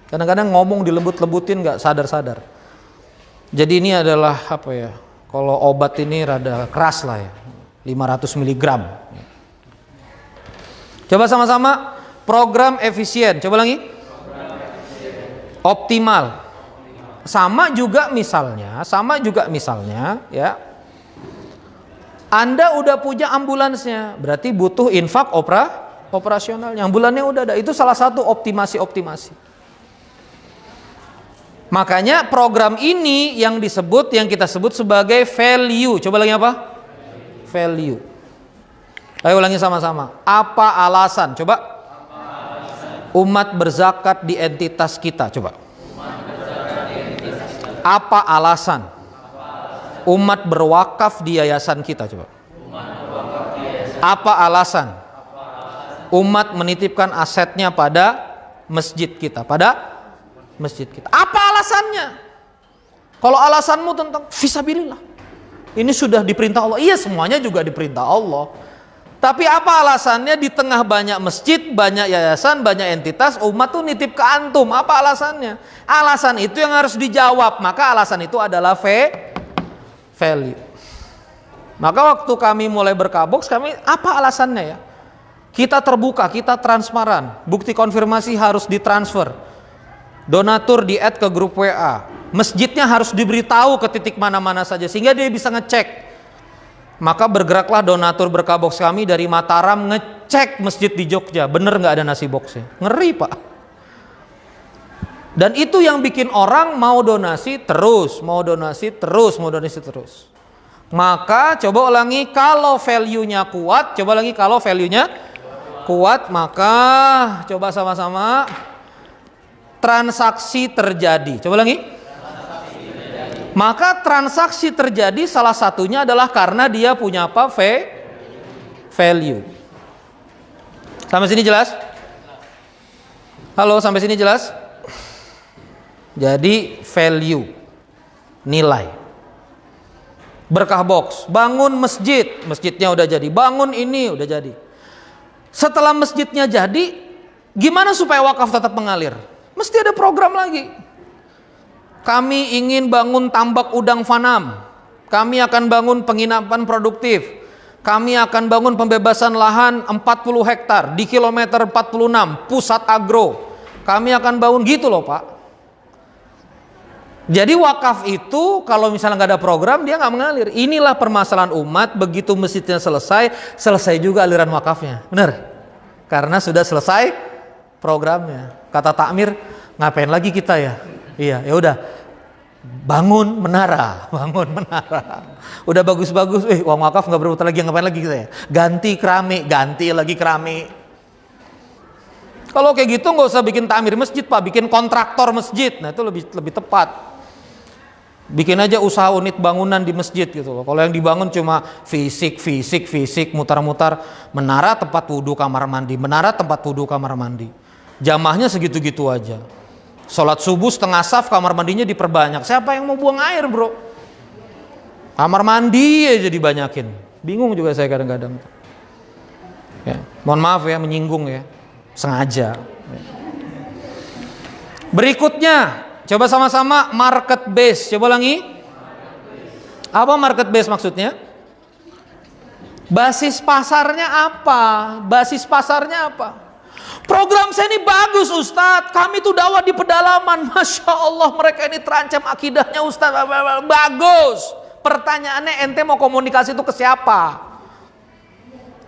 Kadang-kadang ngomong dilembut-lembutin nggak sadar-sadar. Jadi ini adalah apa ya? Kalau obat ini rada keras lah ya, 500 mg. Coba sama-sama program efisien. Coba lagi. Optimal. Sama juga misalnya ya. Anda udah punya ambulansnya, berarti butuh infak operasional. Ambulannya udah ada. Itu salah satu optimasi. Makanya program ini yang kita sebut sebagai value. Coba lagi apa? Value. Ayo ulangi sama-sama. Apa alasan? Coba. Umat berzakat di entitas kita. Coba. Apa alasan? Umat berwakaf di yayasan kita. Coba. Apa alasan? Umat menitipkan asetnya pada masjid kita. Apa alasannya? Kalau alasanmu tentang fisabilillah, ini sudah diperintah Allah. Iya, semuanya juga diperintah Allah. Tapi apa alasannya di tengah banyak masjid, banyak yayasan, banyak entitas, umat tuh nitip ke antum? Apa alasannya? Alasan itu yang harus dijawab. Maka alasan itu adalah value. Maka waktu kami mulai berkaboks, kami apa alasannya ya? Kita terbuka, kita transparan. Bukti konfirmasi harus ditransfer. Donatur di-add ke grup WA. Masjidnya harus diberitahu ke titik mana-mana saja sehingga dia bisa ngecek. Maka bergeraklah donatur berkaboks kami dari Mataram ngecek masjid di Jogja, bener nggak ada nasi boxnya, ngeri Pak. Dan itu yang bikin orang mau donasi terus, mau donasi terus, mau donasi terus. Maka coba ulangi, kalau value-nya kuat, coba ulangi, kalau value-nya kuat, maka coba sama-sama transaksi terjadi. Coba ulangi. Maka transaksi terjadi salah satunya adalah karena dia punya apa? Value. Sampai sini jelas? Halo, sampai sini jelas? Jadi value, nilai. Berkah box, bangun masjid, masjidnya udah jadi. Bangun ini udah jadi. Setelah masjidnya jadi, gimana supaya wakaf tetap mengalir? Mesti ada program lagi. Kami ingin bangun tambak udang Fanam. Kami akan bangun penginapan produktif. Kami akan bangun pembebasan lahan 40 hektar di kilometer 46, pusat agro. Kami akan bangun gitu loh Pak. Jadi wakaf itu kalau misalnya nggak ada program dia nggak mengalir. Inilah permasalahan umat, begitu masjidnya selesai juga aliran wakafnya. Benar? Karena sudah selesai programnya. Kata takmir, ngapain lagi kita ya? Iya, ya udah. Bangun menara. Udah bagus-bagus, uang wakaf nggak berputar lagi, ngapain lagi kita ya? Ganti lagi keramik. Kalau kayak gitu nggak usah bikin takmir masjid Pak, bikin kontraktor masjid. Nah itu lebih tepat. Bikin aja usaha unit bangunan di masjid gitu loh. Kalau yang dibangun cuma fisik, mutar-mutar, menara tempat wudhu kamar mandi, Jamaahnya segitu-gitu aja. Sholat subuh setengah saf, kamar mandinya diperbanyak. Siapa yang mau buang air bro? Kamar mandi aja dibanyakin. Bingung juga saya kadang-kadang. Ya, mohon maaf ya menyinggung ya, sengaja. Berikutnya, coba sama-sama market base. Coba ulangi. Apa market base maksudnya? Basis pasarnya apa? Program saya ini bagus Ustadz, kami tuh dakwah di pedalaman, Masya Allah mereka ini terancam akidahnya Ustadz, bagus. Pertanyaannya ente mau komunikasi itu ke siapa?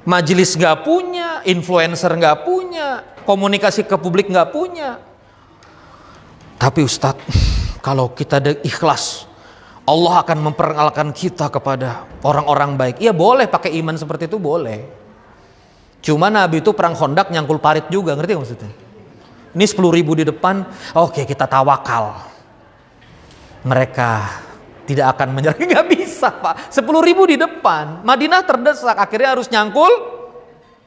Majelis gak punya, influencer gak punya, komunikasi ke publik gak punya. Tapi Ustadz, kalau kita ikhlas, Allah akan memperkenalkan kita kepada orang-orang baik. Iya boleh pakai iman seperti itu, boleh. Cuma Nabi itu perang Khandaq nyangkul parit juga, ngerti gak maksudnya? Ini 10.000 di depan, oke kita tawakal. Mereka tidak akan menyerang, nggak bisa Pak. 10.000 di depan, Madinah terdesak, akhirnya harus nyangkul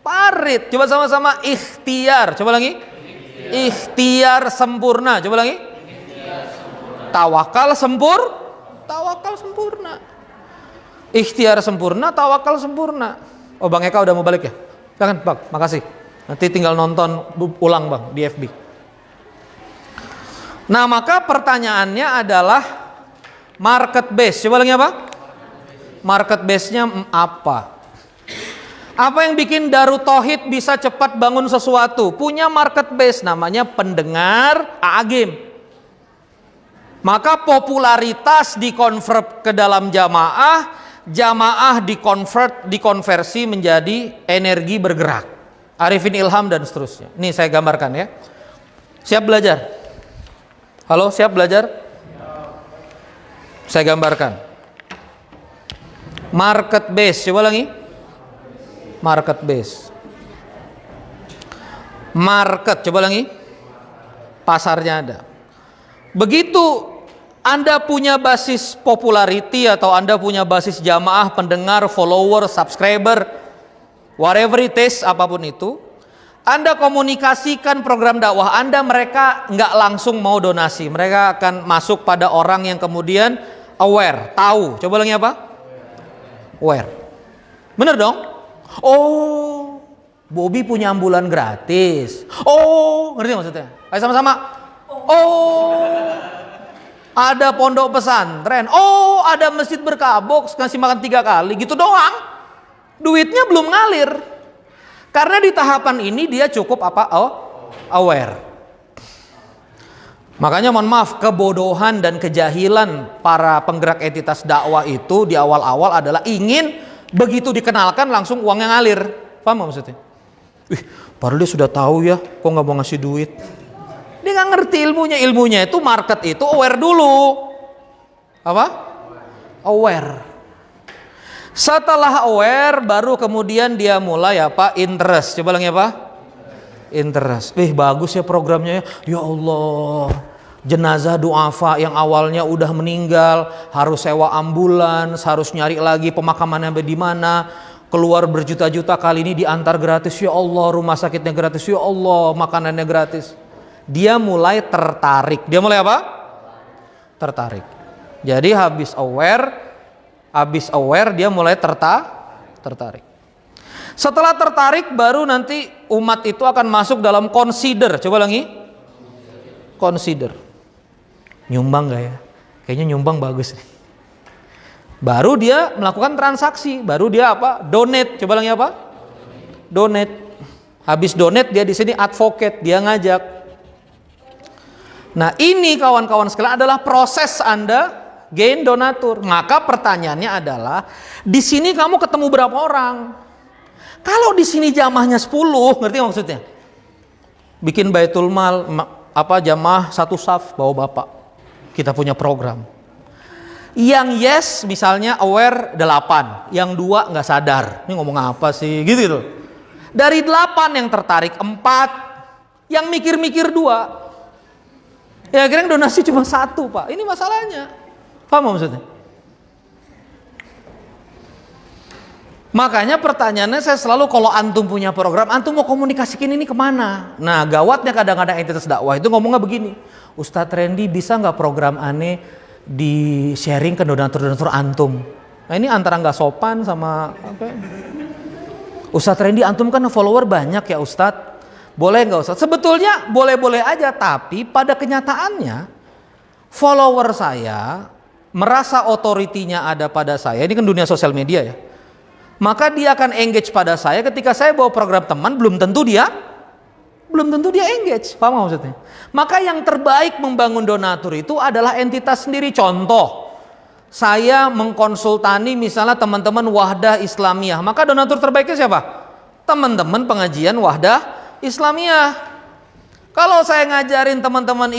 parit. Coba sama-sama ikhtiar, coba lagi. Ikhtiar sempurna, coba lagi. Tawakal sempurna. Ikhtiar sempurna, tawakal sempurna. Oh Bang Eka udah mau balik ya? Jangan Bang, makasih. Nanti tinggal nonton ulang Bang di FB. Nah maka pertanyaannya adalah market base. Coba lagi apa? Market base-nya apa? Apa yang bikin Darut Tauhid bisa cepat bangun sesuatu? Punya market base, namanya pendengar agim. Maka popularitas dikonvert ke dalam jamaah dikonversi menjadi energi bergerak, arifin ilham dan seterusnya. Ini saya gambarkan ya. Siap belajar? Halo, siap belajar? Saya gambarkan. Market base, coba lagi. Market base. Market, coba lagi. Pasarnya ada. Begitu Anda punya basis popularity atau Anda punya basis jamaah, pendengar, follower, subscriber, whatever it is, apapun itu, Anda komunikasikan program dakwah Anda, mereka nggak langsung mau donasi, mereka akan masuk pada orang yang kemudian aware, tahu. Coba lagi apa? Aware. Bener dong? Oh, Bobby punya ambulan gratis. Oh, ngerti maksudnya? Ayo sama-sama. Oh, ada pondok pesantren. Oh, ada masjid berkabok ngasih makan 3 kali. Gitu doang. Duitnya belum ngalir. Karena di tahapan ini dia cukup apa? Oh, aware. Makanya mohon maaf, kebodohan dan kejahilan para penggerak entitas dakwah itu di awal-awal adalah ingin begitu dikenalkan langsung uangnya ngalir. Paham gak maksudnya? Padahal dia sudah tahu ya, kok nggak mau ngasih duit. Dia nggak ngerti ilmunya. Ilmunya itu market itu aware dulu. Apa? Aware. Setelah aware baru kemudian dia mulai apa? Interest. Coba lagi apa? Interest. Bagus ya programnya ya. Ya Allah. Jenazah duafa yang awalnya udah meninggal harus sewa ambulans, harus nyari lagi pemakamannya di mana, keluar berjuta-juta, kali ini diantar gratis. Ya Allah, rumah sakitnya gratis. Ya Allah, makanannya gratis. Dia mulai tertarik. Dia mulai apa? Tertarik. Jadi habis aware dia mulai tertarik. Setelah tertarik baru nanti umat itu akan masuk dalam consider. Coba lagi. Consider. Nyumbang gak ya? Kayaknya nyumbang bagus nih. Baru dia melakukan transaksi, baru dia apa? Donate. Coba lagi apa? Donate. Habis donate dia di sini advocate, dia ngajak. Nah, ini kawan-kawan sekalian adalah proses Anda gain donatur. Maka pertanyaannya adalah, di sini kamu ketemu berapa orang? Kalau di sini jamaahnya 10, ngerti maksudnya? Bikin baitul mal jamaah satu saf bawa bapak. Kita punya program. Yang yes misalnya aware 8, yang 2 nggak sadar. Ini ngomong apa sih? Gitu loh. Dari 8 yang tertarik 4, yang mikir-mikir 2. Ya akhirnya donasi cuma 1, Pak. Ini masalahnya. Paham maksudnya? Makanya pertanyaannya saya selalu, kalau antum punya program, antum mau komunikasikan ini kemana? Nah, gawatnya kadang-kadang entitas dakwah itu ngomongnya begini, Ustadz Randy bisa nggak program aneh di sharing ke donatur-donatur antum? Nah ini antara nggak sopan sama apa? Ustadz Randy, antum kan follower banyak ya Ustadz, boleh nggak Ustadz? Sebetulnya boleh-boleh aja, tapi pada kenyataannya follower saya merasa otoritinya ada pada saya. Ini kan dunia sosial media ya. Maka dia akan engage pada saya ketika saya bawa program teman, belum tentu dia engage. Paham maksudnya? Maka yang terbaik membangun donatur itu adalah entitas sendiri. Contoh, saya mengkonsultani misalnya teman-teman Wahdah Islamiyah, maka donatur terbaiknya siapa? Teman-teman pengajian Wahdah Islamiyah. Kalau saya ngajarin teman-teman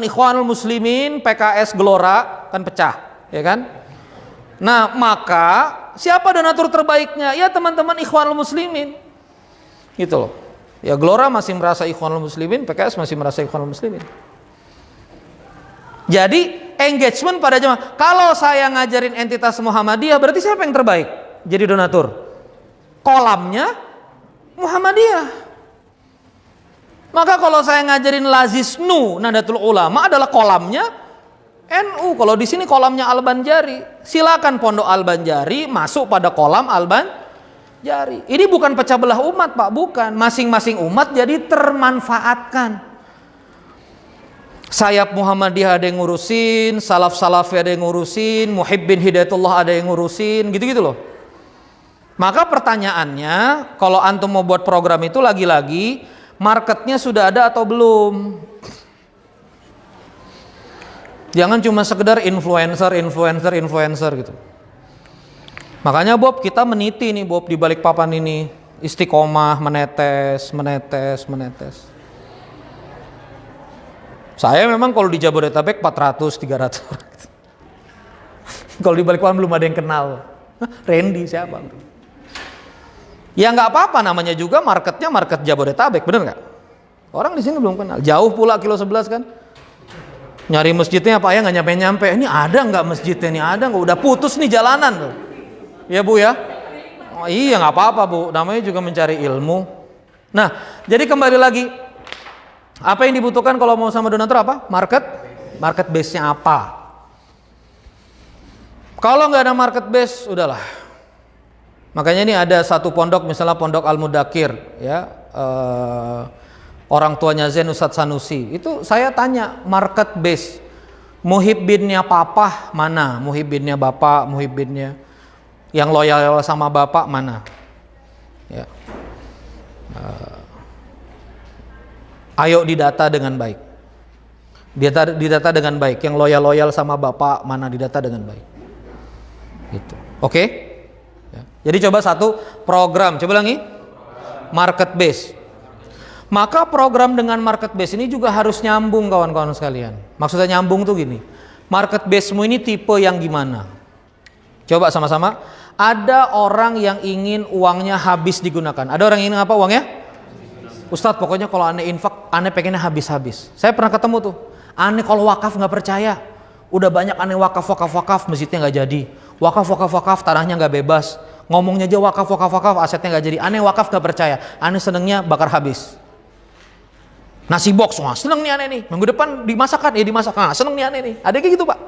Ikhwanul Muslimin, PKS Gelora kan pecah, ya kan? Nah, maka siapa donatur terbaiknya? Ya teman-teman Ikhwanul Muslimin. Gitu loh. Ya Gelora masih merasa Ikhwanul Muslimin, PKS masih merasa Ikhwanul Muslimin. Jadi engagement pada jemaah. Kalau saya ngajarin entitas Muhammadiyah, berarti siapa yang terbaik jadi donatur? Kolamnya Muhammadiyah. Maka kalau saya ngajarin Lazisnu Nahdlatul Ulama adalah kolamnya NU. Kalau di sini kolamnya Al-Banjari, silakan pondok Al-Banjari masuk pada kolam Al-Banjari. Ini bukan pecah belah umat, Pak, bukan. Masing-masing umat jadi termanfaatkan. Sayap Muhammadiyah ada yang ngurusin, Salaf-Salafi ada yang ngurusin, Muhibbin Hidayatullah ada yang ngurusin, gitu-gitu loh. Maka pertanyaannya, kalau antum mau buat program itu lagi-lagi marketnya sudah ada atau belum? Jangan cuma sekedar influencer gitu. Makanya Bob, kita meniti nih Bob di balik papan ini, istiqomah, menetes. Saya memang kalau di Jabodetabek 400-300 kalau di balik papan belum ada yang kenal. Randy siapa? Ya nggak apa-apa, namanya juga marketnya market Jabodetabek, bener nggak? Orang di sini belum kenal. Jauh pula kilo 11 kan? Nyari masjidnya Pak ya nggak nyampe-nyampe. Ini ada nggak masjidnya? Ini ada nggak? Udah putus nih jalanan tuh. Ya Bu ya? Oh, iya nggak apa-apa Bu. Namanya juga mencari ilmu. Nah, jadi kembali lagi, apa yang dibutuhkan kalau mau sama donatur apa? Market base-nya apa? Kalau nggak ada market base, udahlah. Makanya ini ada satu pondok, misalnya pondok Al-Mudakir, ya, orang tuanya Zen Ustadz Sanusi. Itu saya tanya market base, muhibbinnya papa mana, muhibbinnya bapak, muhibbinnya yang loyal sama bapak mana, ya. Ayo didata dengan baik, didata dengan baik, yang loyal sama bapak mana, didata dengan baik, gitu. Oke? Ya. Jadi coba satu program, coba lagi market base. Maka program dengan market base ini juga harus nyambung kawan-kawan sekalian. Maksudnya nyambung tuh gini, market base-mu ini tipe yang gimana? Coba sama-sama. Ada orang yang ingin uangnya habis digunakan. Ada orang yang ingin apa uangnya? Ustadz, pokoknya kalau aneh infak, aneh pengennya habis-habis. Saya pernah ketemu tuh, aneh kalau wakaf nggak percaya. Udah banyak aneh wakaf, masjidnya nggak jadi. Wakaf, tanahnya nggak bebas. Ngomongnya aja wakaf, asetnya nggak jadi. Aneh wakaf nggak percaya. Aneh senengnya bakar habis. Nasi box, wah seneng nih aneh nih. Minggu depan dimasakkan, ya dimasak. Nah, seneng nih aneh nih. Ada kayak gitu pak.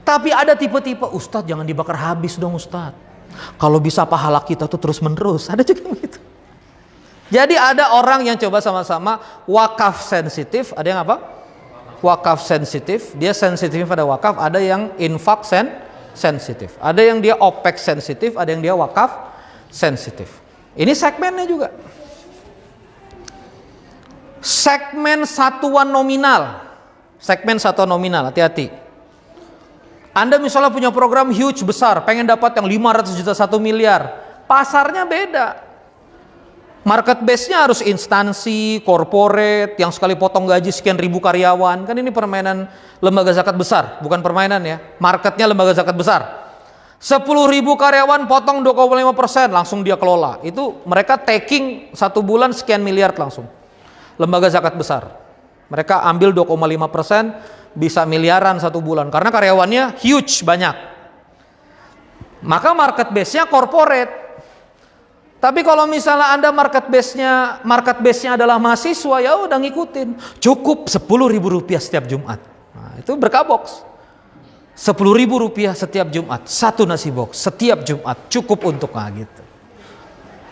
Tapi ada tipe-tipe, Ustadz jangan dibakar habis dong Ustadz. Kalau bisa pahala kita tuh terus menerus. Ada juga gitu. Jadi ada orang yang coba sama-sama wakaf sensitif, ada yang apa? Wakaf sensitif, dia sensitif pada wakaf, ada yang infak sensitif. Ada yang dia OPEX sensitif, ada yang dia wakaf sensitif. Ini segmennya juga. Segmen satuan nominal. Segmen satuan nominal, hati-hati. Anda misalnya punya program huge besar, pengen dapat yang 500 juta 1 miliar. Pasarnya beda. Market base-nya harus instansi, corporate, yang sekali potong gaji sekian ribu karyawan. Kan ini permainan lembaga zakat besar, bukan permainan ya. Marketnya lembaga zakat besar. 10.000 karyawan potong 2,5%, langsung dia kelola. Itu mereka taking 1 bulan sekian miliar langsung. Lembaga zakat besar. Mereka ambil 2,5%, bisa miliaran 1 bulan. Karena karyawannya huge, banyak. Maka market base-nya corporate. Tapi kalau misalnya Anda market base-nya adalah mahasiswa, ya udah ngikutin. Cukup 10.000 rupiah setiap Jumat. Nah, itu berkaboks. 10.000 rupiah setiap Jumat, 1 nasi box setiap Jumat, cukup untuk gitu.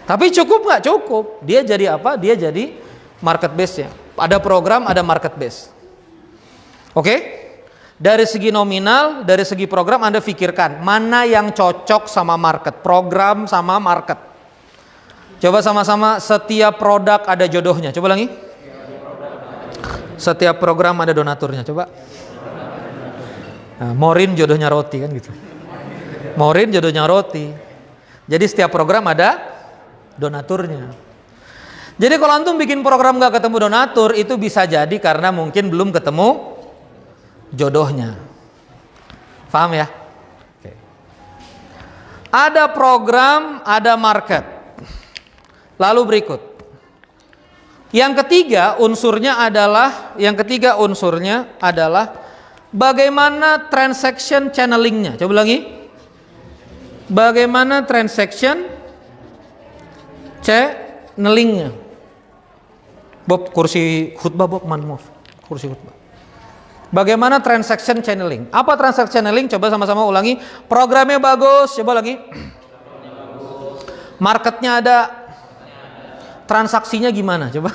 Tapi cukup nggak? Cukup. Dia jadi apa? Dia jadi market base-nya. Ada program, ada market base. Oke? Dari segi nominal, dari segi program Anda pikirkan mana yang cocok sama market, program sama market. Coba sama-sama, setiap produk ada jodohnya. Coba lagi. Setiap program ada donaturnya. Coba. Nah, Morin jodohnya roti kan gitu. Morin jodohnya roti. Jadi setiap program ada donaturnya. Jadi kalau antum bikin program gak ketemu donatur, itu bisa jadi karena mungkin belum ketemu jodohnya. Paham ya? Oke. Ada program, ada market. Lalu berikut. Yang ketiga unsurnya adalah bagaimana transaction channelingnya. Coba lagi. Bagaimana transaction channelingnya. Bob, kursi khutbah Bob, maaf. Kursi khutbah. Bagaimana transaction channeling? Apa transaction channeling? Coba sama-sama ulangi. Programnya bagus. Coba lagi. Marketnya ada. Transaksinya gimana? Coba.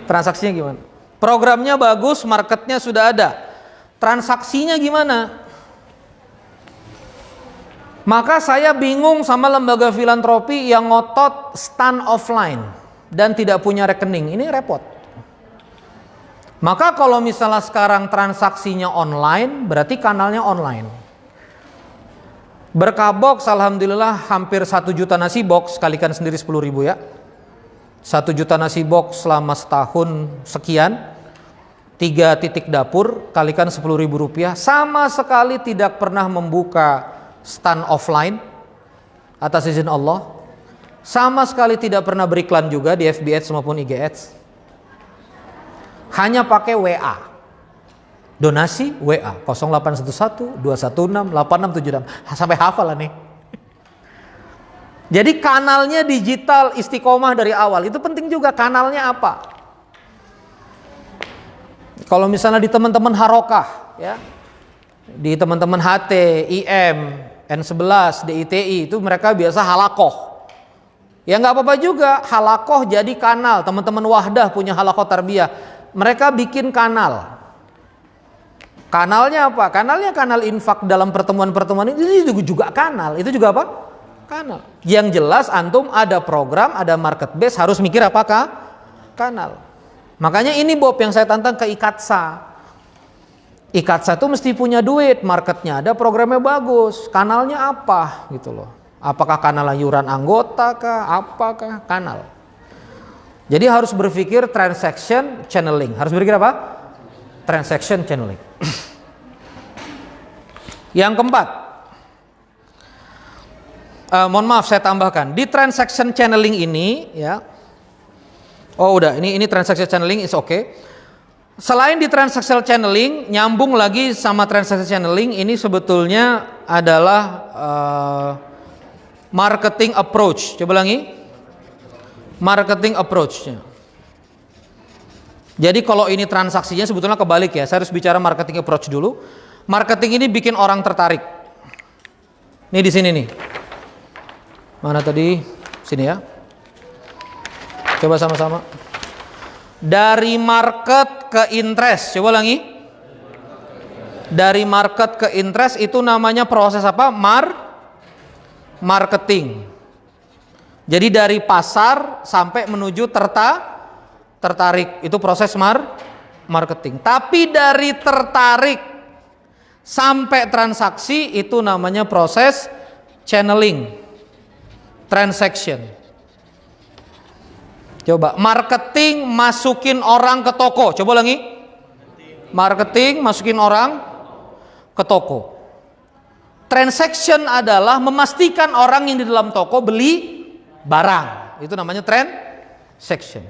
Transaksinya gimana? Programnya bagus, marketnya sudah ada. Transaksinya gimana? Maka saya bingung sama lembaga filantropi yang ngotot stand offline dan tidak punya rekening. Ini repot. Maka kalau misalnya sekarang transaksinya online, berarti kanalnya online. Berkabox, alhamdulillah hampir 1 juta nasi box, kalikan sendiri 10.000 ya. 1 juta nasi box selama setahun sekian, 3 titik dapur, kalikan 10.000 rupiah, sama sekali tidak pernah membuka stand offline atas izin Allah, sama sekali tidak pernah beriklan juga di FB Ads maupun IG Ads, hanya pakai WA, donasi WA 0811 216 8676, sampai hafal lah nih. Jadi kanalnya digital istiqomah dari awal. Itu penting juga, kanalnya apa. Kalau misalnya di teman-teman Harokah, ya, di teman-teman HT, IM, N11, DITI, itu mereka biasa halakoh. Ya nggak apa-apa juga, halakoh jadi kanal. Teman-teman Wahdah punya halakoh tarbiyah, mereka bikin kanal. Kanalnya apa? Kanalnya kanal infak dalam pertemuan-pertemuan itu juga kanal. Itu juga apa? Kanal. Yang jelas antum ada program, ada market base, harus mikir apakah kanal. Makanya ini Bob yang saya tantang ke Ikatsa. Ikatsa itu mesti punya duit, marketnya ada, programnya bagus, kanalnya apa gitu loh. Apakah kanal iuran anggota kah, apakah kanal. Jadi harus berpikir transaction channeling. Harus berpikir apa? Transaction channeling. Yang keempat, mohon maaf saya tambahkan di transaction channeling ini ya. Oh udah, ini transaction channeling is okay. Selain di transaction channeling, nyambung lagi sama transaction channeling, ini sebetulnya adalah marketing approach. Coba lagi, marketing approach-nya. Jadi kalau ini transaksinya sebetulnya kebalik ya. Saya harus bicara marketing approach dulu. Marketing ini bikin orang tertarik. Ini di sini nih. Mana tadi? Sini ya. Coba sama-sama. Dari market ke interest. Coba lagi. Dari market ke interest itu namanya proses apa? Marketing. Jadi dari pasar sampai menuju tertarik, itu proses marketing. Tapi dari tertarik sampai transaksi itu namanya proses channeling, transaction. Coba marketing masukin orang ke toko. Coba lagi. Marketing masukin orang ke toko. Transaction adalah memastikan orang yang di dalam toko beli barang. Itu namanya transaction.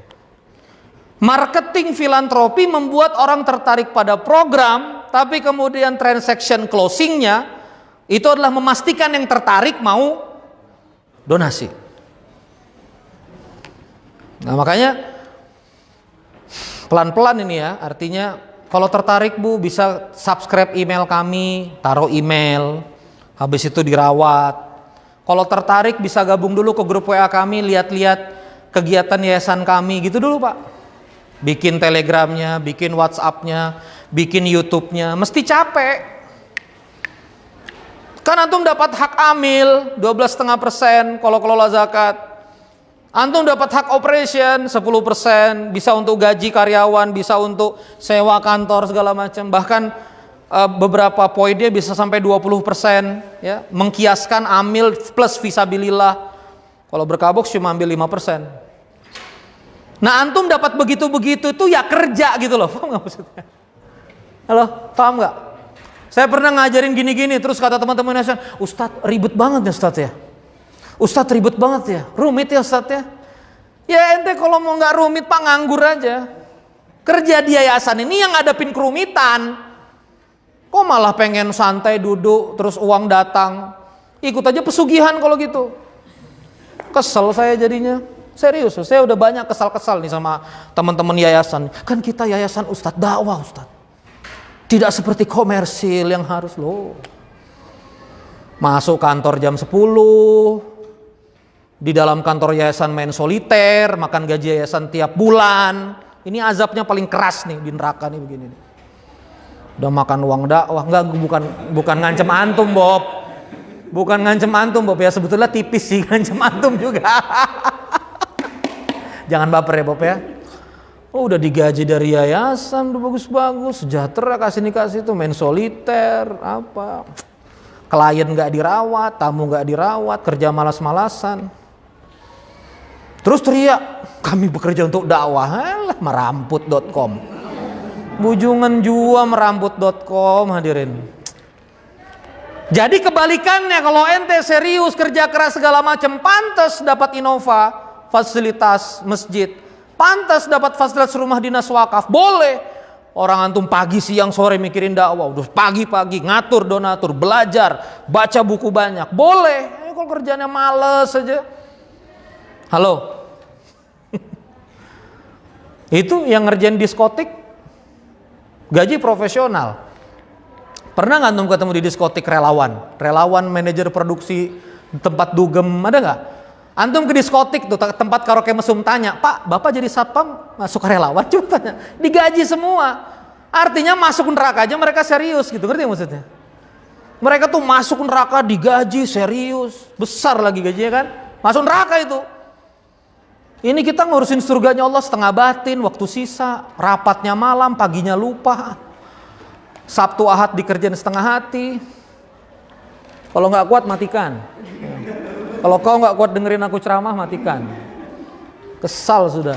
Marketing filantropi membuat orang tertarik pada program, tapi kemudian transaction closingnya itu adalah memastikan yang tertarik mau donasi. Nah makanya pelan-pelan ini ya, artinya kalau tertarik Bu bisa subscribe email kami, taruh email, habis itu dirawat. Kalau tertarik bisa gabung dulu ke grup WA kami, lihat-lihat kegiatan yayasan kami gitu dulu Pak. Bikin telegramnya, bikin whatsappnya, bikin youtube-nya, mesti capek. Kan antum dapat hak amil 12,5% kalau kelola zakat. Antum dapat hak operation 10%, bisa untuk gaji karyawan, bisa untuk sewa kantor segala macam. Bahkan beberapa poinnya bisa sampai 20% ya, mengkiaskan amil plus fisabilillah. Kalau berkabuk cuma ambil 5%. Nah antum dapat begitu-begitu itu ya kerja gitu loh, paham nggak maksudnya? Halo, paham nggak? Saya pernah ngajarin gini-gini, terus kata teman-teman yayasan, Ustadz ribet banget ya Ustadz ya. Ustadz ribet banget ya, rumit ya Ustadz ya. Ya ente kalau mau nggak rumit Pak nganggur aja. Kerja di yayasan ini yang ngadepin kerumitan. Kok malah pengen santai duduk, terus uang datang. Ikut aja pesugihan kalau gitu. Kesel saya jadinya. Serius, saya udah banyak kesal-kesal nih sama teman-teman yayasan. Kan kita yayasan Ustadz dakwah Ustadz. Tidak seperti komersil yang harus loh. Masuk kantor jam 10. Di dalam kantor yayasan main soliter, makan gaji yayasan tiap bulan. Ini azabnya paling keras nih di neraka nih begini nih. Udah makan uang dakwah, enggak bukan ngancem antum Bob. Bukan ngancem antum Bob ya, sebetulnya tipis sih ngancem antum juga. Jangan baper ya Bob ya. Oh udah digaji dari yayasan, udah bagus-bagus, sejahtera kasih tuh main soliter, apa. Klien nggak dirawat, tamu nggak dirawat, kerja malas-malasan. Terus teriak, kami bekerja untuk dakwah, meramput.com. Bujungan jua meramput.com hadirin. Jadi kebalikannya, kalau ente serius kerja keras segala macam, pantas dapat Innova, fasilitas masjid, pantas dapat fasilitas rumah dinas wakaf, boleh. Orang antum pagi siang sore mikirin dakwah, udah pagi-pagi ngatur donatur, belajar, baca buku banyak, boleh. Kalau kerjanya males aja, halo. Itu yang ngerjain diskotik gaji profesional, Pernah nggak antum ketemu di diskotik relawan manajer produksi tempat dugem, ada nggak? Antum ke diskotik tuh tempat karaoke mesum, tanya, Pak, Bapak jadi satpam masuk relawan? Coba tanya, digaji semua. Artinya masuk neraka aja mereka serius gitu, ngerti maksudnya? Mereka tuh masuk neraka digaji serius, besar lagi gajinya kan? Masuk neraka itu. Ini kita ngurusin surganya Allah setengah batin, waktu sisa, rapatnya malam, paginya lupa. Sabtu Ahad dikerjain setengah hati. Kalau nggak kuat matikan. Kalau kau nggak kuat dengerin aku ceramah, matikan. Kesal sudah.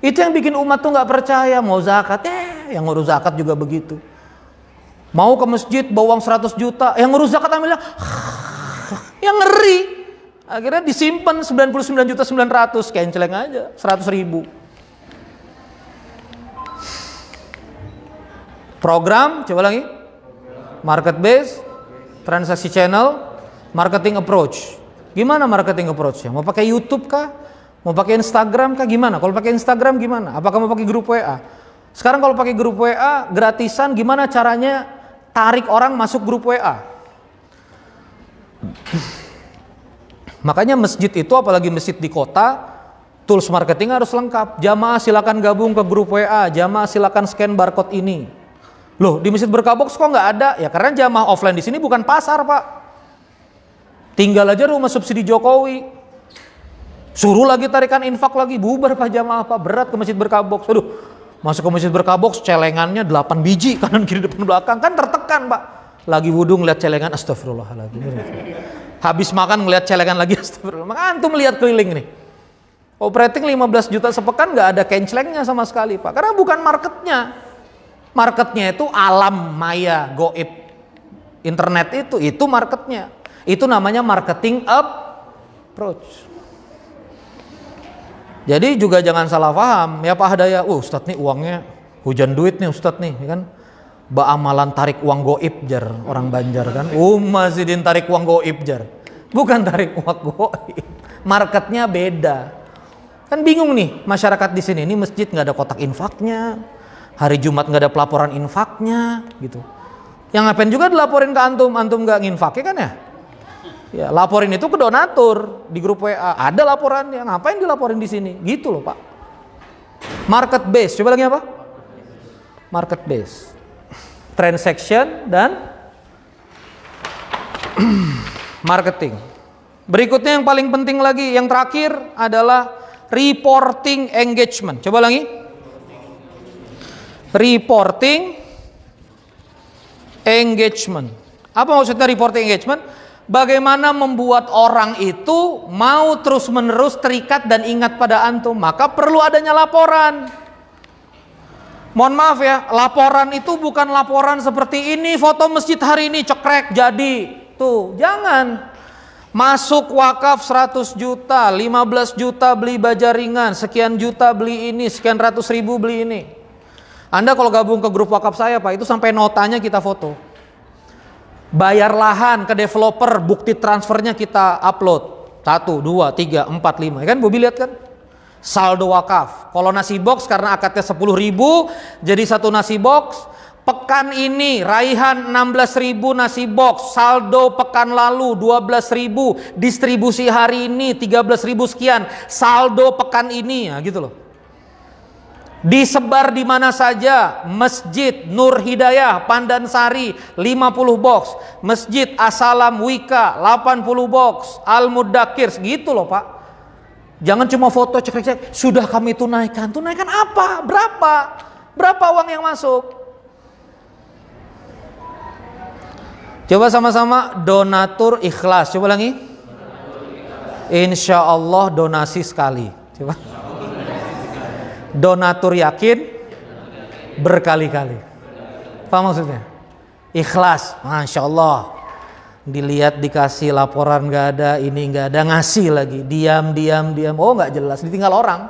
Itu yang bikin umat tuh nggak percaya. Mau zakat, yang ngurus zakat juga begitu. Mau ke masjid bawa uang 100 juta, yang ngurus zakat ambilnya, yang ngeri. Akhirnya disimpan 99.900.000, kenceleng aja 100.000. Program, coba lagi. Market base, transaksi channel, marketing approach. Gimana marketing approach-nya? Mau pakai YouTube kah? Mau pakai Instagram kah? Gimana? Kalau pakai Instagram gimana? Apakah mau pakai grup WA? Sekarang kalau pakai grup WA gratisan, gimana caranya tarik orang masuk grup WA? Makanya masjid itu, apalagi masjid di kota, tools marketing harus lengkap. Jamaah silakan gabung ke grup WA, jamaah silakan scan barcode ini. Loh, di Masjid Berkah Box kok nggak ada? Ya karena jamaah offline di sini bukan pasar, Pak. Tinggal aja rumah subsidi Jokowi. Suruh lagi tarikan infak lagi, bubar Pak jamaah, Pak. Berat ke Masjid Berkah Box. Aduh, masuk ke Masjid Berkah Box celengannya 8 biji kanan kiri depan belakang, kan tertekan, Pak. Lagi wudhu ngeliat celengan, astagfirullahaladzim. Habis makan ngeliat celengan lagi, astagfirullah. Maka antum lihat keliling nih. Operating 15 juta sepekan nggak ada kencelengnya sama sekali, Pak. Karena bukan marketnya. Marketnya itu alam maya, goib, internet itu marketnya. Itu namanya marketing approach. Jadi juga jangan salah paham ya Pak Hadaya. Ustadz nih uangnya hujan duit nih Ustadz nih, ya kan? Amalan tarik uang goib jar orang Banjar kan? Masih tarik uang goib jar. Bukan tarik uang goib. Marketnya beda. Kan bingung nih masyarakat di sini. Ini masjid nggak ada kotak infaknya. Hari Jumat nggak ada pelaporan infaknya, gitu. Yang ngapain juga dilaporin ke antum nggak nginfaknya kan ya? Ya laporin itu ke donatur di grup WA. Ada laporannya, ngapain dilaporin di sini? Gitu loh Pak. Market base, coba lagi apa? Market base, transaction dan marketing. Berikutnya yang paling penting lagi, yang terakhir adalah reporting engagement. Coba lagi. Reporting engagement. Apa maksudnya reporting engagement? Bagaimana membuat orang itu mau terus-menerus terikat dan ingat pada antum. Maka perlu adanya laporan. Mohon maaf ya, laporan itu bukan laporan seperti ini foto masjid hari ini cekrek jadi. Tuh, jangan. Masuk wakaf 100 juta, 15 juta beli baja ringan, sekian juta beli ini, sekian ratus ribu beli ini. Anda kalau gabung ke grup wakaf saya Pak, itu sampai notanya kita foto. Bayar lahan ke developer, bukti transfernya kita upload. 1, 2, 3, 4, 5. Ya kan Bobi lihat kan? Saldo wakaf. Kalau nasi box karena akadnya 10.000 jadi satu nasi box. Pekan ini raihan 16.000 nasi box. Saldo pekan lalu 12.000. Distribusi hari ini 13.000 sekian. Saldo pekan ini, ya gitu loh. Disebar di mana saja. Masjid Nur Hidayah Pandansari 50 box, Masjid Asalam Wika 80 box, Al Mudakir segitu loh Pak. Jangan cuma foto cek-cek sudah kami tunaikan. Tunaikan apa? Berapa uang yang masuk? Coba sama-sama donatur ikhlas. Coba lagi. Insya Allah donasi sekali. Coba. Donatur yakin berkali-kali. Paham maksudnya? Ikhlas, Masya Allah. Dilihat dikasih laporan nggak ada, ini nggak ada, ngasih lagi. Diam. Oh nggak jelas, ditinggal orang.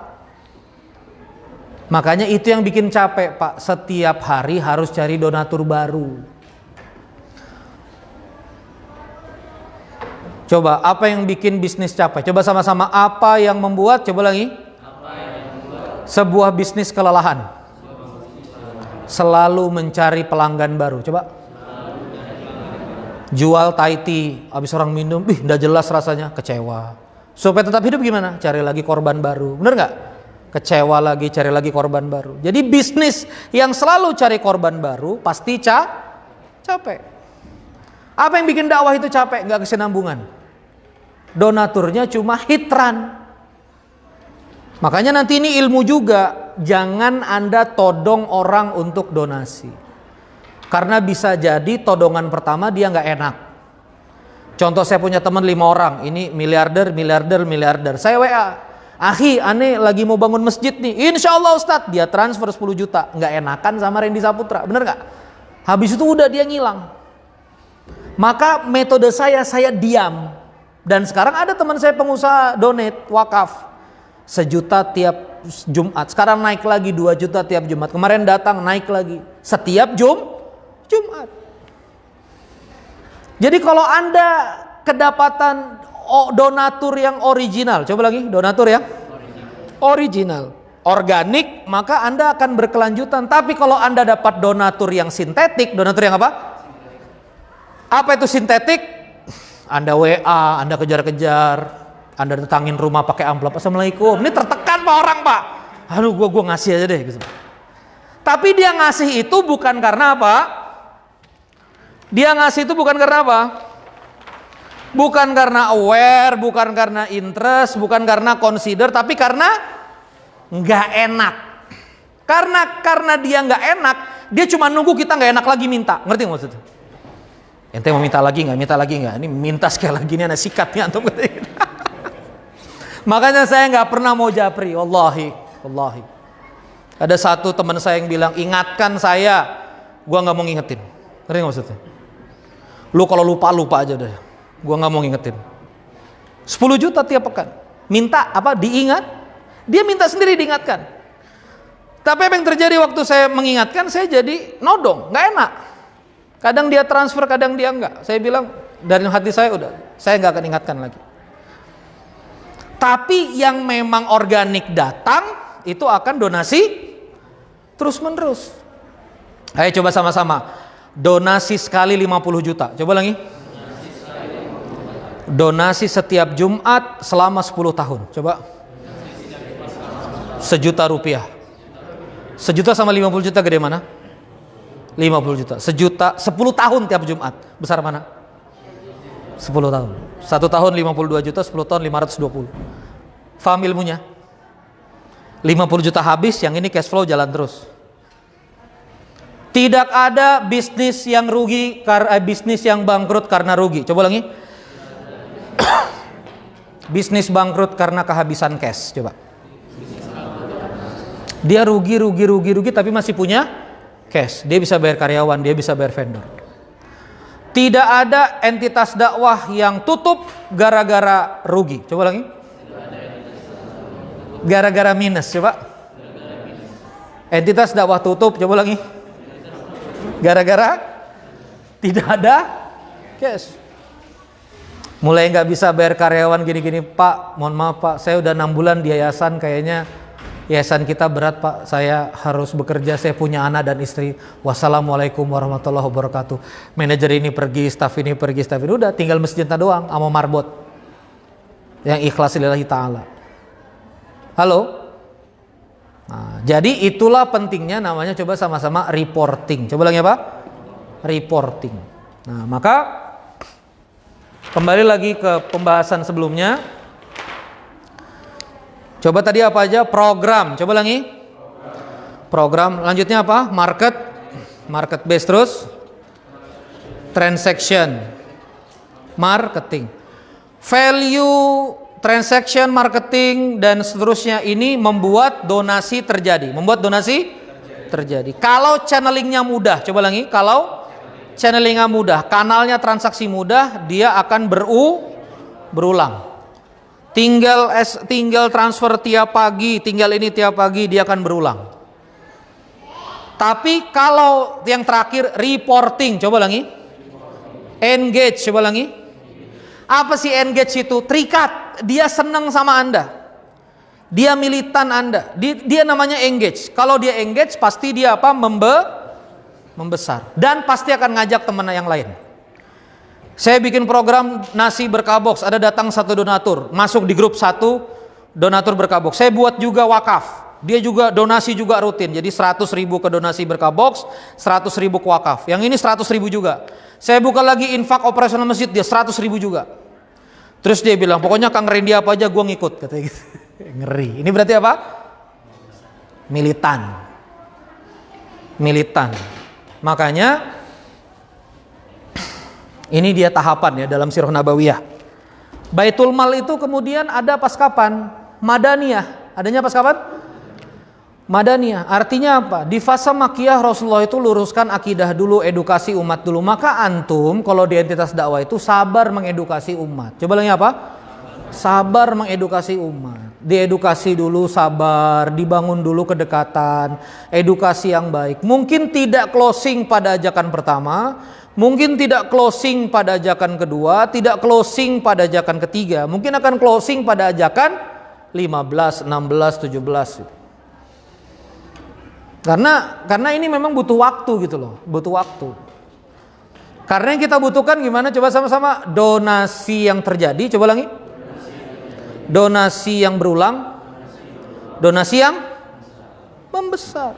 Makanya itu yang bikin capek Pak. Setiap hari harus cari donatur baru. Coba apa yang bikin bisnis capek? Coba sama-sama apa yang membuat? Coba lagi. Sebuah bisnis kelelahan. Selalu mencari pelanggan baru. Coba. Jual Thai tea, habis orang minum, nggak jelas rasanya, kecewa. Supaya tetap hidup gimana? Cari lagi korban baru, bener nggak? Kecewa lagi, cari lagi korban baru. Jadi bisnis yang selalu cari korban baru pasti capek. Apa yang bikin dakwah itu capek? Nggak kesinambungan. Donaturnya cuma hitran. Makanya nanti ini ilmu juga. Jangan Anda todong orang untuk donasi. Karena bisa jadi todongan pertama dia nggak enak. Contoh, saya punya teman 5 orang. Ini miliarder. Saya WA. Akhi, aneh lagi mau bangun masjid nih. Insya Allah Ustadz. Dia transfer 10 juta. Nggak enakan sama Randy Saputra. Bener nggak? Habis itu udah dia ngilang. Maka metode saya diam. Dan sekarang ada teman saya pengusaha donate wakaf 1 juta tiap Jumat. Sekarang naik lagi 2 juta tiap Jumat. Kemarin datang naik lagi setiap Jumat. Jadi kalau Anda kedapatan donatur yang original, coba lagi, donatur yang original, organik, maka Anda akan berkelanjutan. Tapi kalau Anda dapat donatur yang sintetik, donatur yang apa? Apa itu sintetik? Anda WA, Anda kejar-kejar, Anda datangin rumah pakai amplop, Assalamualaikum, ini tertekan Pak orang Pak. Aduh, gua ngasih aja deh gitu. Tapi dia ngasih itu bukan karena apa? Dia ngasih itu bukan karena apa? Bukan karena aware, bukan karena interest, bukan karena consider, tapi karena nggak enak. Karena dia nggak enak, dia cuma nunggu kita nggak enak lagi minta. Ngerti nggak maksudnya? Ente mau minta lagi nggak? Ini minta sekali lagi, ini ada sikatnya antum. Makanya saya nggak pernah mau japri, wallahi. Ada satu teman saya yang bilang, ingatkan saya, gua nggak mau ngingetin. Ngerti nggak maksudnya? Lu kalau lupa aja deh. Gua nggak mau ngingetin. 10 juta tiap pekan. Minta apa? Diingat. Dia minta sendiri diingatkan. Tapi apa yang terjadi waktu saya mengingatkan, saya jadi nodong, nggak enak. Kadang dia transfer, kadang dia enggak. Saya bilang dari hati saya udah, saya nggak akan ingatkan lagi. Tapi yang memang organik datang, itu akan donasi terus menerus. Ayo coba sama-sama. Donasi sekali 50 juta. Coba lagi. Donasi setiap Jumat selama 10 tahun. Coba. 1 juta rupiah. 1 juta sama 50 juta gede mana? 50 juta. 1 juta 10 tahun tiap Jumat. Besar mana? 10 tahun. 1 tahun 52 juta, 10 tahun 520. Faham ilmunya? 50 juta habis, yang ini cash flow jalan terus. Tidak ada bisnis yang rugi, bisnis yang bangkrut karena rugi. Coba lagi. Bisnis bangkrut karena kehabisan cash. Coba. Dia rugi tapi masih punya cash. Dia bisa bayar karyawan, dia bisa bayar vendor. Tidak ada entitas dakwah yang tutup gara-gara rugi. Coba lagi. Gara-gara minus. Coba. Entitas dakwah tutup. Coba lagi. Gara-gara tidak ada cash. Mulai nggak bisa bayar karyawan gini-gini, Pak, mohon maaf Pak, saya udah 6 bulan di yayasan, kayaknya yayasan kita berat Pak, saya harus bekerja, saya punya anak dan istri. Wassalamualaikum warahmatullahi wabarakatuh. Manajer ini pergi, staff ini pergi, udah tinggal masjidnya doang sama marbot yang ikhlas lillahi ta'ala. Halo? Nah, jadi itulah pentingnya, namanya coba sama-sama reporting. Coba lagi apa? Reporting. Nah, maka kembali lagi ke pembahasan sebelumnya. Coba tadi apa aja? Program. Coba lagi. Program. Lanjutnya apa? Market base, terus transaction, marketing, value, transaction, marketing, dan seterusnya. Ini membuat donasi terjadi. Kalau channelingnya mudah, coba lagi. Kalau channelingnya mudah, kanalnya transaksi mudah, dia akan berulang. Tinggal transfer tiap pagi, tinggal ini tiap pagi, dia akan berulang. Tapi kalau yang terakhir reporting, coba lagi. Engage, coba lagi. Apa sih engage itu? Terikat. Dia senang sama Anda. Dia militan Anda. Dia namanya engage. Kalau dia engage, pasti dia apa? Membesar. Dan pasti akan ngajak teman yang lain. Saya bikin program nasi berkah box, ada datang satu donatur, masuk di grup satu donatur berkah box. Saya buat juga wakaf, dia juga donasi juga rutin. Jadi 100.000 ke donasi berkah box, 100.000 ke wakaf. Yang ini 100.000 juga. Saya buka lagi infak operasional masjid, dia 100.000 juga. Terus dia bilang, pokoknya Kang Randy apa aja gue ngikut, katanya gitu. Ngeri. Ini berarti apa? Militan. Makanya ini dia tahapan ya dalam Sirah Nabawiyah. Baitul Mal itu kemudian ada pas kapan? Madaniyah. Adanya pas kapan? Madaniyah. Artinya apa? Di fase Makkiyah Rasulullah itu luruskan akidah dulu, edukasi umat dulu. Maka antum kalau di entitas dakwah itu sabar mengedukasi umat. Coba lagi apa? Sabar mengedukasi umat. Diedukasi dulu, sabar, dibangun dulu kedekatan, edukasi yang baik. Mungkin tidak closing pada ajakan pertama, mungkin tidak closing pada ajakan kedua, tidak closing pada ajakan ketiga, mungkin akan closing pada ajakan 15, 16, 17. Karena ini memang butuh waktu gitu loh, butuh waktu. Karena yang kita butuhkan gimana? Coba sama-sama, donasi yang terjadi, coba lagi. Donasi yang berulang, donasi yang membesar.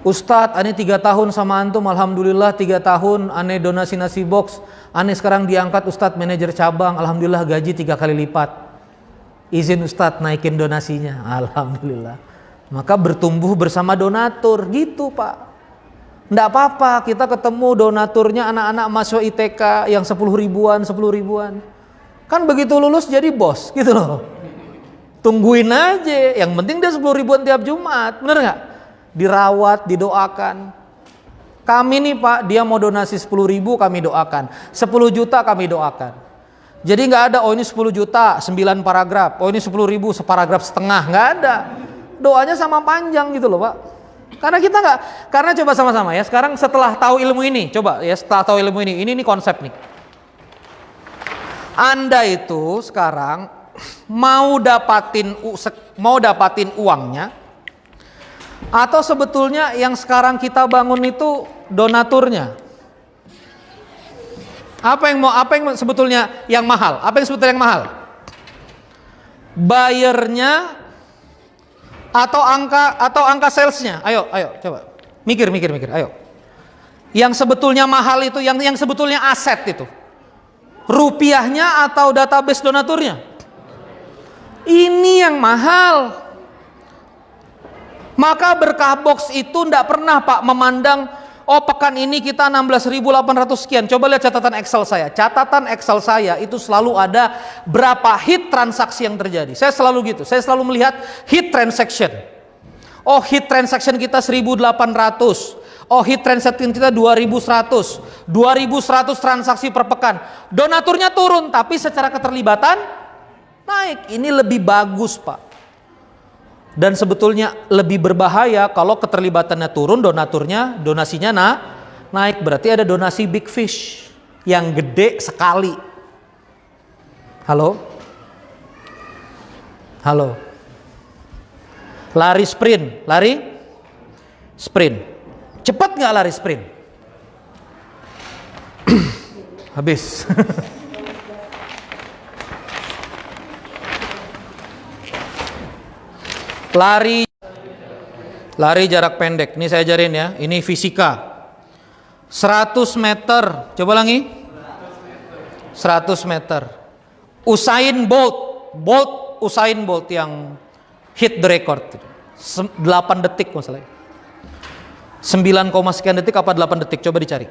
Ustadz, ane 3 tahun sama antum, alhamdulillah 3 tahun ane donasi nasi box, ane sekarang diangkat Ustadz manajer cabang, alhamdulillah gaji 3 kali lipat. Izin Ustadz naikin donasinya, alhamdulillah. Maka bertumbuh bersama donatur, gitu Pak. Nggak apa-apa, kita ketemu donaturnya anak-anak mahasiswa ITK yang 10 ribuan. Kan begitu lulus jadi bos gitu loh. Tungguin aja, yang penting dia 10 ribuan tiap Jumat, bener nggak? Dirawat, didoakan. Kami nih Pak, dia mau donasi 10 ribu kami doakan, 10 juta kami doakan. Jadi nggak ada, oh ini 10 juta 9 paragraf, oh ini 10 ribu separagraf setengah, nggak ada. Doanya sama panjang gitu loh Pak. Karena kita nggak, karena coba sama-sama ya. Sekarang setelah tahu ilmu ini, coba ya setelah tahu ilmu ini konsep nih. Anda itu sekarang mau dapatin uangnya, atau sebetulnya yang sekarang kita bangun itu donaturnya? Apa yang sebetulnya yang mahal? Apa yang sebetulnya yang mahal? Bayarnya atau angka salesnya? Ayo coba mikir, ayo. Yang sebetulnya mahal itu, yang sebetulnya aset itu, rupiahnya atau database donaturnya? Ini yang mahal. Maka berkah box itu tidak pernah Pak memandang, oh pekan ini kita 16.800 sekian. Coba lihat catatan Excel saya. Catatan Excel saya itu selalu ada berapa hit transaksi yang terjadi. Saya selalu gitu. Saya selalu melihat hit transaction. Oh hit transaction kita 1.800. Oh hit transaction kita 2.100. 2.100 transaksi per pekan. Donaturnya turun tapi secara keterlibatan naik. Ini lebih bagus Pak. Dan sebetulnya lebih berbahaya kalau keterlibatannya turun, donasinya naik. Berarti ada donasi big fish yang gede sekali. Halo? Lari sprint. Cepat nggak lari sprint? Habis. Lari jarak pendek. Ini saya ajarin ya. Ini fisika. 100 meter. Coba lagi. 100 meter. Usain Bolt yang hit the record. 8 detik masalahnya. 9, sekian detik apa 8 detik? Coba dicari.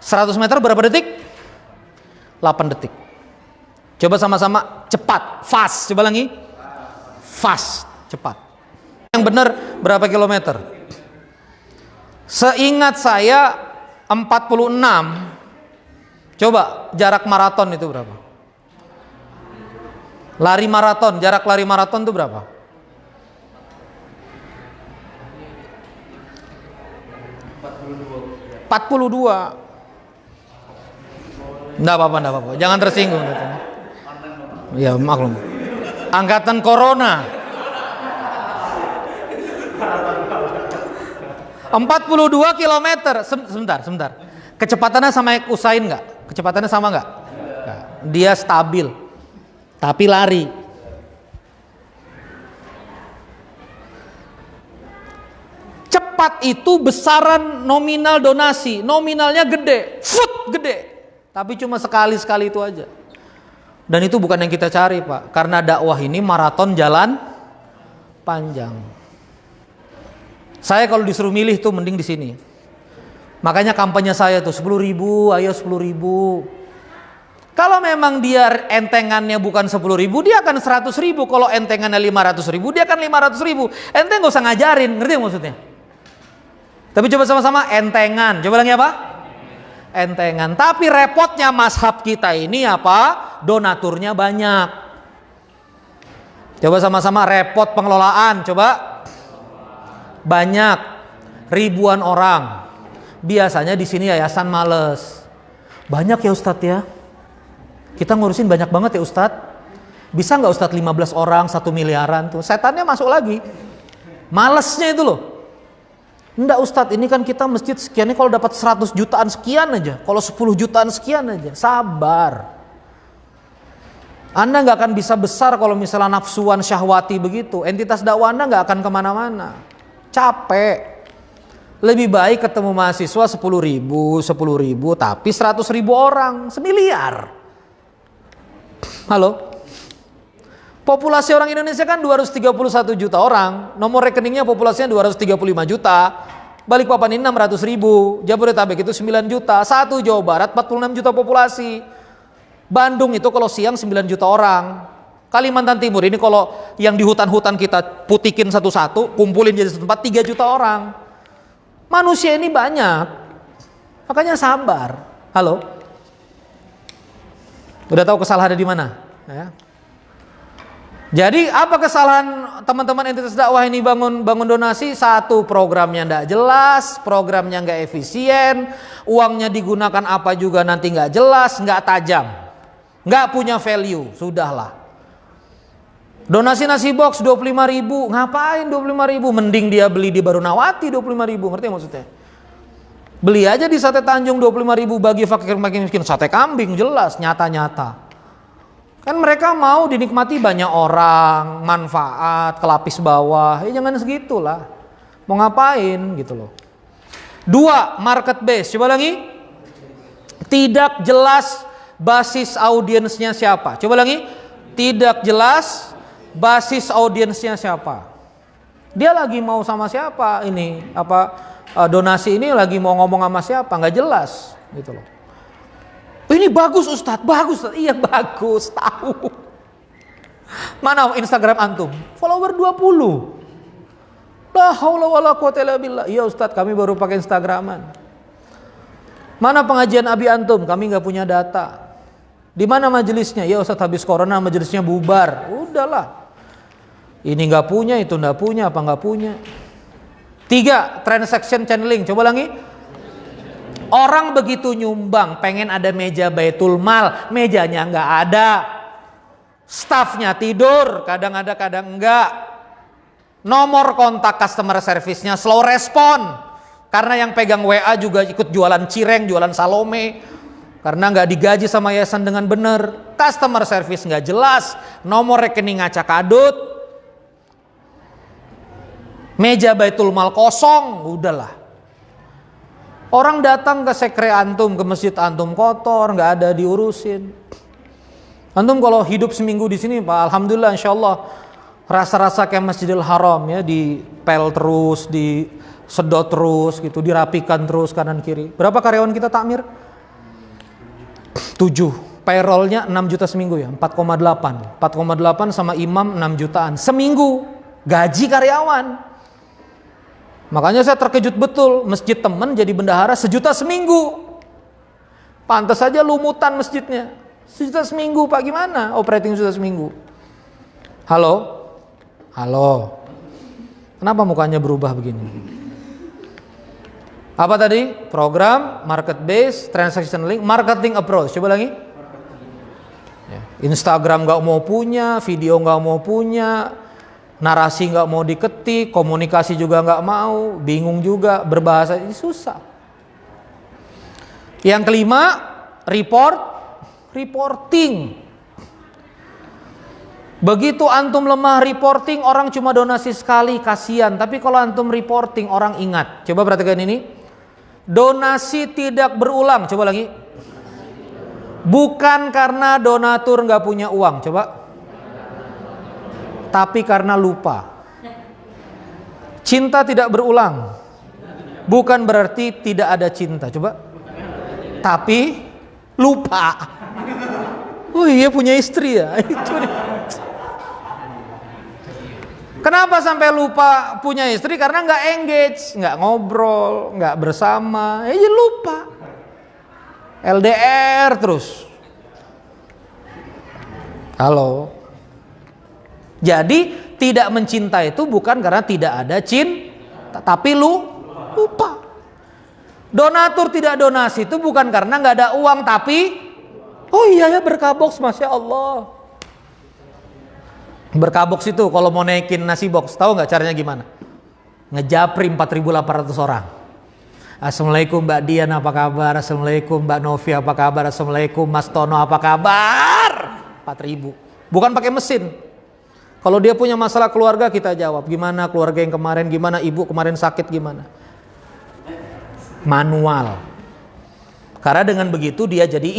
100 meter berapa detik? 8 detik. Coba sama-sama cepat, fast. Coba lagi. Fast, cepat. Yang benar berapa kilometer? Seingat saya 46. Coba jarak maraton itu berapa? Jarak lari maraton itu berapa? 42. Enggak apa-apa. Jangan tersinggung. Ya maklum. Angkatan corona. 42 kilometer. Sebentar. Kecepatannya sama Usain nggak? Kecepatannya sama nggak? Nggak. Dia stabil, tapi lari. Cepat itu besaran nominal donasi, nominalnya gede, gede, tapi cuma sekali itu aja. Dan itu bukan yang kita cari, Pak, karena dakwah ini maraton jalan panjang. Saya kalau disuruh milih tuh mending di sini. Makanya kampanye saya tuh 10.000, ayo 10.000. Kalau memang dia entengannya bukan 10.000, dia akan 100.000. Kalau entengannya 500.000, dia akan 500.000. Ente nggak usah ngajarin, ngerti maksudnya? Tapi coba sama-sama entengan. Coba lagi apa? Entengan. Tapi repotnya mazhab kita ini apa? Donaturnya banyak. Coba sama-sama repot pengelolaan. Coba. Banyak. Ribuan orang. Biasanya di sini yayasan males. Banyak ya Ustadz ya. Kita ngurusin banyak banget ya Ustadz. Bisa nggak Ustadz 15 orang 1 miliaran tuh? Setannya masuk lagi. Malesnya itu loh. Enggak Ustadz, ini kan kita masjid sekian, ini kalau dapat 100 jutaan sekian aja, kalau 10 jutaan sekian aja, sabar. Anda nggak akan bisa besar kalau misalnya nafsuan syahwati begitu. Entitas dakwah Anda nggak akan kemana-mana. Capek. Lebih baik ketemu mahasiswa 10.000, tapi 100.000 orang, 1 miliar. Halo? Populasi orang Indonesia kan 231 juta orang, nomor rekeningnya populasinya 235 juta, Balikpapan ini 600.000, Jabodetabek itu 9 juta, 1 Jawa Barat 46 juta populasi, Bandung itu kalau siang 9 juta orang, Kalimantan Timur ini kalau yang di hutan-hutan kita putikin satu-satu, kumpulin jadi satu tempat 3 juta orang. Manusia ini banyak, makanya sabar. Halo? Udah tahu kesalahannya di mana? Ya. Jadi apa kesalahan teman-teman entitas dakwah ini bangun donasi? Satu, programnya tidak jelas, programnya nggak efisien, uangnya digunakan apa juga nanti nggak jelas, nggak tajam, nggak punya value, sudahlah. Donasi nasi box 25.000, ngapain 25.000? Mending dia beli di Barunawati 25.000, ngerti maksudnya? Beli aja di Sate Tanjung 25.000 bagi fakir miskin, sate kambing jelas, nyata-nyata. Kan mereka mau dinikmati banyak orang, manfaat, kelapis bawah. Ya jangan segitulah. Mau ngapain gitu loh. 2, market base. Coba lagi. Tidak jelas basis audiensnya siapa. Coba lagi. Tidak jelas basis audiensnya siapa. Dia lagi mau sama siapa ini? Donasi ini lagi mau ngomong sama siapa? Nggak jelas gitu loh. Ini bagus Ustadz, bagus Ustadz. Iya bagus, tahu. Mana Instagram antum? Follower 20. La haula wala quwata illa billah. Iya Ustadz, kami baru pakai Instagraman. Mana pengajian Abi antum? Kami nggak punya data. Di mana majelisnya? Ya Ustadz, habis corona majelisnya bubar. Udahlah. Ini nggak punya, itu nggak punya, apa nggak punya. 3, transaction channeling. Coba lagi. Orang begitu nyumbang, pengen ada meja Baitul Mal, mejanya nggak ada, stafnya tidur, kadang ada kadang enggak, nomor kontak customer service-nya slow respon, karena yang pegang WA juga ikut jualan cireng, jualan salome, karena nggak digaji sama yayasan dengan benar, customer service nggak jelas, nomor rekening ngacak adut, meja Baitul Mal kosong, udahlah. Orang datang ke sekre antum, ke masjid antum kotor, nggak ada diurusin. Antum kalau hidup seminggu di sini, Pak, alhamdulillah, insya Allah, rasa-rasa kayak Masjidil Haram ya, dipel terus, disedot terus, gitu, dirapikan terus kanan kiri. Berapa karyawan kita takmir? 7. Payrollnya 6 juta seminggu ya, 4,8. 4,8 sama imam 6 jutaan seminggu gaji karyawan. Makanya saya terkejut betul, masjid temen jadi bendahara 1 juta seminggu. Pantas saja lumutan masjidnya. 1 juta seminggu, Pak, gimana operating 1 juta seminggu? Halo? Halo? Kenapa mukanya berubah begini? Apa tadi? Program, market base, transaction link, marketing approach. Coba lagi. Instagram gak mau punya, video gak mau punya, narasi nggak mau diketik, komunikasi juga nggak mau, bingung juga, berbahasa ini susah. Yang kelima, reporting. Begitu antum lemah reporting, orang cuma donasi sekali, kasihan. Tapi kalau antum reporting, orang ingat. Coba perhatikan ini. Donasi tidak berulang. Coba lagi. Bukan karena donatur nggak punya uang. Coba. Tapi karena lupa. Cinta tidak berulang. Bukan berarti tidak ada cinta. Coba. Tapi lupa. Oh iya, punya istri ya. Itu nih. Kenapa sampai lupa punya istri? Karena nggak engage, nggak ngobrol, nggak bersama, ya lupa. LDR terus. Halo. Jadi tidak mencinta itu bukan karena tidak ada cinta, tapi lupa. Donatur tidak donasi itu bukan karena nggak ada uang, tapi oh iya ya, berkah box, masya Allah. Berkah box itu kalau mau naikin nasi box, tahu nggak caranya gimana? Ngejapri 4.800 orang. Assalamualaikum Mbak Dian, apa kabar? Assalamualaikum Mbak Novi, apa kabar? Assalamualaikum Mas Tono, apa kabar? 4.000. Bukan pakai mesin. Kalau dia punya masalah keluarga, kita jawab. Gimana keluarga yang kemarin? Gimana ibu kemarin sakit? Gimana? Manual. Karena dengan begitu dia jadi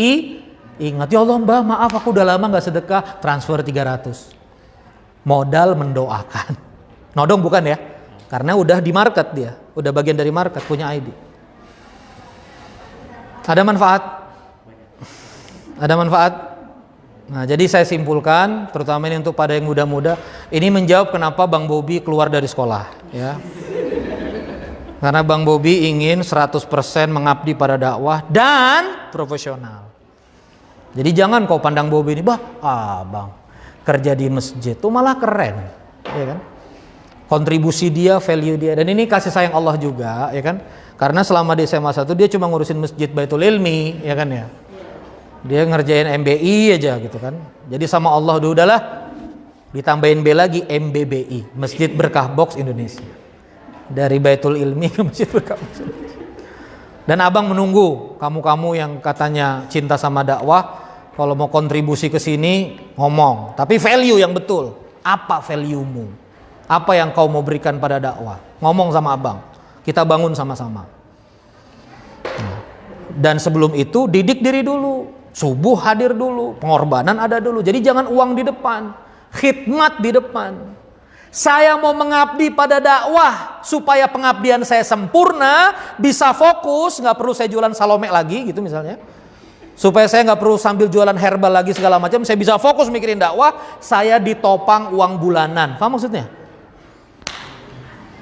ingat. Ya Allah Mbak, maaf aku udah lama nggak sedekah. Transfer 300. Modal mendoakan. Nodong bukan ya? Karena udah di market dia, udah bagian dari market, punya ID. Ada manfaat? Ada manfaat? Nah, jadi saya simpulkan, terutama ini untuk pada yang muda-muda, ini menjawab kenapa Bang Bobi keluar dari sekolah, ya. Karena Bang Bobi ingin 100% mengabdi pada dakwah dan profesional. Jadi jangan kau pandang Bobi ini, Bang, kerja di masjid itu malah keren, ya kan? Kontribusi dia, value dia, dan ini kasih sayang Allah juga, ya kan? Karena selama di SMA 1 dia cuma ngurusin masjid Baitul Ilmi, ya kan ya? Dia ngerjain MBI aja gitu kan. Jadi sama Allah udahlah, ditambahin B lagi, MBBI, Masjid Berkah Box Indonesia. Dari Baitul Ilmi ke Masjid Berkah Box Indonesia. Dan abang menunggu kamu-kamu yang katanya cinta sama dakwah, kalau mau kontribusi ke sini ngomong, tapi value yang betul. Apa value-mu? Apa yang kau mau berikan pada dakwah? Ngomong sama abang. Kita bangun sama-sama. Dan sebelum itu didik diri dulu. Subuh hadir dulu, pengorbanan ada dulu. Jadi jangan uang di depan, khidmat di depan. Saya mau mengabdi pada dakwah supaya pengabdian saya sempurna, bisa fokus, nggak perlu saya jualan Salome lagi gitu misalnya. Supaya saya nggak perlu sambil jualan herbal lagi segala macam, saya bisa fokus mikirin dakwah, saya ditopang uang bulanan. Paham maksudnya?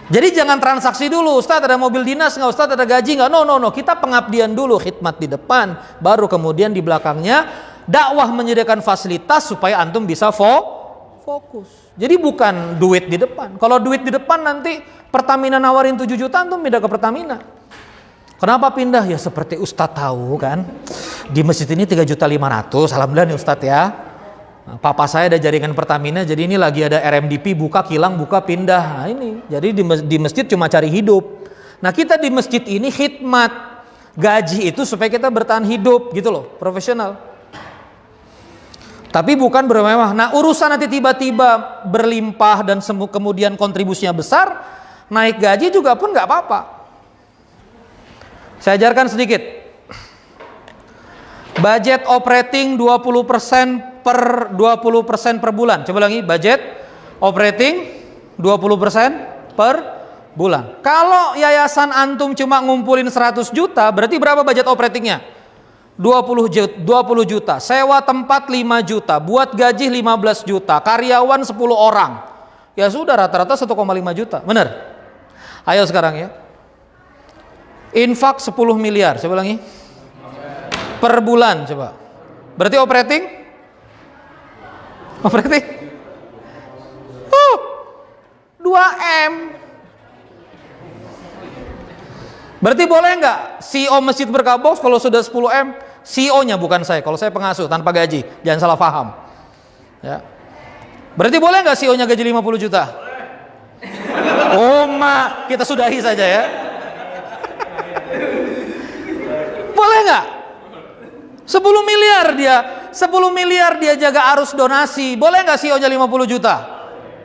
Jadi jangan transaksi dulu, Ustadz ada mobil dinas nggak, Ustadz ada gaji nggak? No, kita pengabdian dulu, khidmat di depan, baru kemudian di belakangnya dakwah menyediakan fasilitas supaya antum bisa fokus. Jadi bukan duit di depan. Kalau duit di depan nanti Pertamina nawarin 7 juta, antum pindah ke Pertamina. Kenapa pindah? Ya seperti Ustadz tahu kan, di masjid ini 3.500.000, alhamdulillah nih Ustadz ya. Papa saya ada jaringan Pertamina, jadi ini lagi ada RMDP, buka kilang, buka pindah. Nah ini, jadi di masjid cuma cari hidup. Nah kita di masjid ini khidmat, gaji itu supaya kita bertahan hidup gitu loh, profesional. Tapi bukan bermewah. Nah urusan nanti tiba-tiba berlimpah dan kemudian kontribusinya besar, naik gaji juga pun nggak apa-apa. Saya ajarkan sedikit. Budget operating 20% per bulan. Coba lagi, budget operating 20% per bulan. Kalau yayasan antum cuma ngumpulin 100 juta, berarti berapa budget operatingnya? 20 juta. Sewa tempat 5 juta, buat gaji 15 juta, karyawan 10 orang. Ya sudah rata-rata 1,5 juta. Benar? Ayo sekarang ya. Infak 10 miliar, coba lagi. Per bulan coba. Berarti operating? 2M. Berarti boleh nggak CEO Masjid Berkah Box kalau sudah 10M? CEO-nya bukan saya, kalau saya pengasuh tanpa gaji. Jangan salah paham. Ya. Berarti boleh nggak CEO-nya gaji 50 juta? Oh kita sudahi saja ya. Boleh nggak? 10 miliar dia, 10 miliar dia jaga arus donasi. Boleh nggak CEO-nya 50 juta?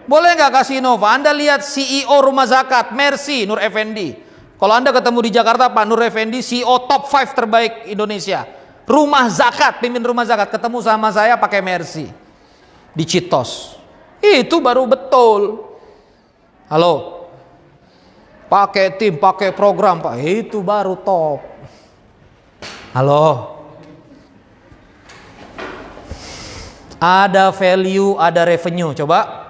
Boleh nggak kasih Innova? Anda lihat CEO Rumah Zakat, Mercy, Nur Effendi. Kalau Anda ketemu di Jakarta, Pak Nur Effendi, CEO top 5 terbaik Indonesia. Rumah Zakat, pimpin Rumah Zakat, ketemu sama saya pakai Mercy. Di Citos. Itu baru betul. Halo. Pakai tim, pakai program, Pak. Itu baru top. Halo. Ada value, ada revenue. Coba.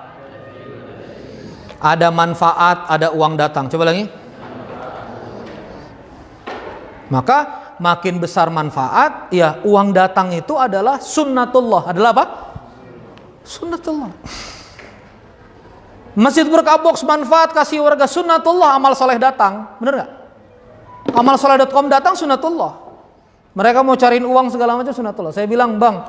Ada manfaat, ada uang datang. Coba lagi. Maka makin besar manfaat, ya uang datang itu adalah sunnatullah. Adalah apa? Sunnatullah. Masjid Berkah Box manfaat kasih warga sunnatullah, amal soleh datang. Bener gak? Amal soleh.com datang sunnatullah. Mereka mau cariin uang segala macam sunnatullah. Saya bilang, Bang,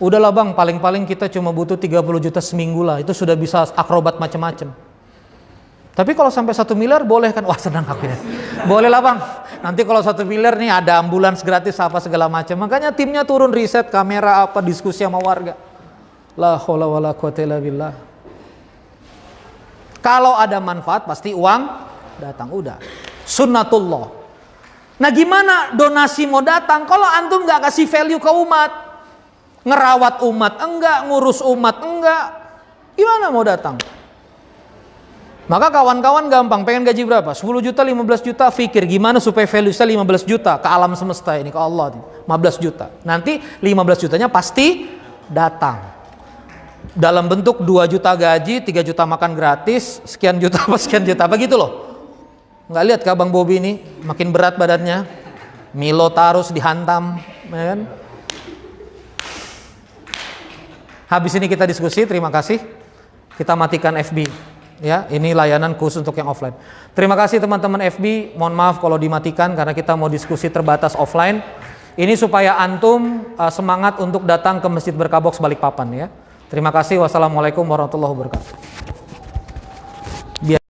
udahlah Bang, paling-paling kita cuma butuh 30 juta seminggu lah. Itu sudah bisa akrobat macam-macam. Tapi kalau sampai 1 miliar boleh kan? Wah, senang aku ya. Boleh lah Bang. Nanti kalau 1 miliar nih ada ambulans gratis apa segala macam. Makanya timnya turun riset, kamera apa, diskusi sama warga. La haula wala quwata illa billah. Kalau ada manfaat pasti uang datang, udah. Sunnatullah. Nah, gimana donasi mau datang kalau antum nggak kasih value ke umat? Ngerawat umat enggak, ngurus umat enggak. Gimana mau datang? Maka kawan-kawan gampang, pengen gaji berapa? 10 juta, 15 juta, pikir gimana supaya value saya 15 juta ke alam semesta ini, ke Allah. 15 juta. Nanti 15 jutanya pasti datang. Dalam bentuk 2 juta gaji, 3 juta makan gratis, sekian juta apa sekian juta, begitu loh. Nggak lihat ke Bang Bobi ini, makin berat badannya. Milo Tarus dihantam, ya kan? Habis ini kita diskusi, terima kasih. Kita matikan FB. Ya, ini layanan khusus untuk yang offline. Terima kasih teman-teman FB. Mohon maaf kalau dimatikan karena kita mau diskusi terbatas offline. Ini supaya antum semangat untuk datang ke Masjid Berkah Box Balikpapan ya. Terima kasih. Wassalamualaikum warahmatullahi wabarakatuh.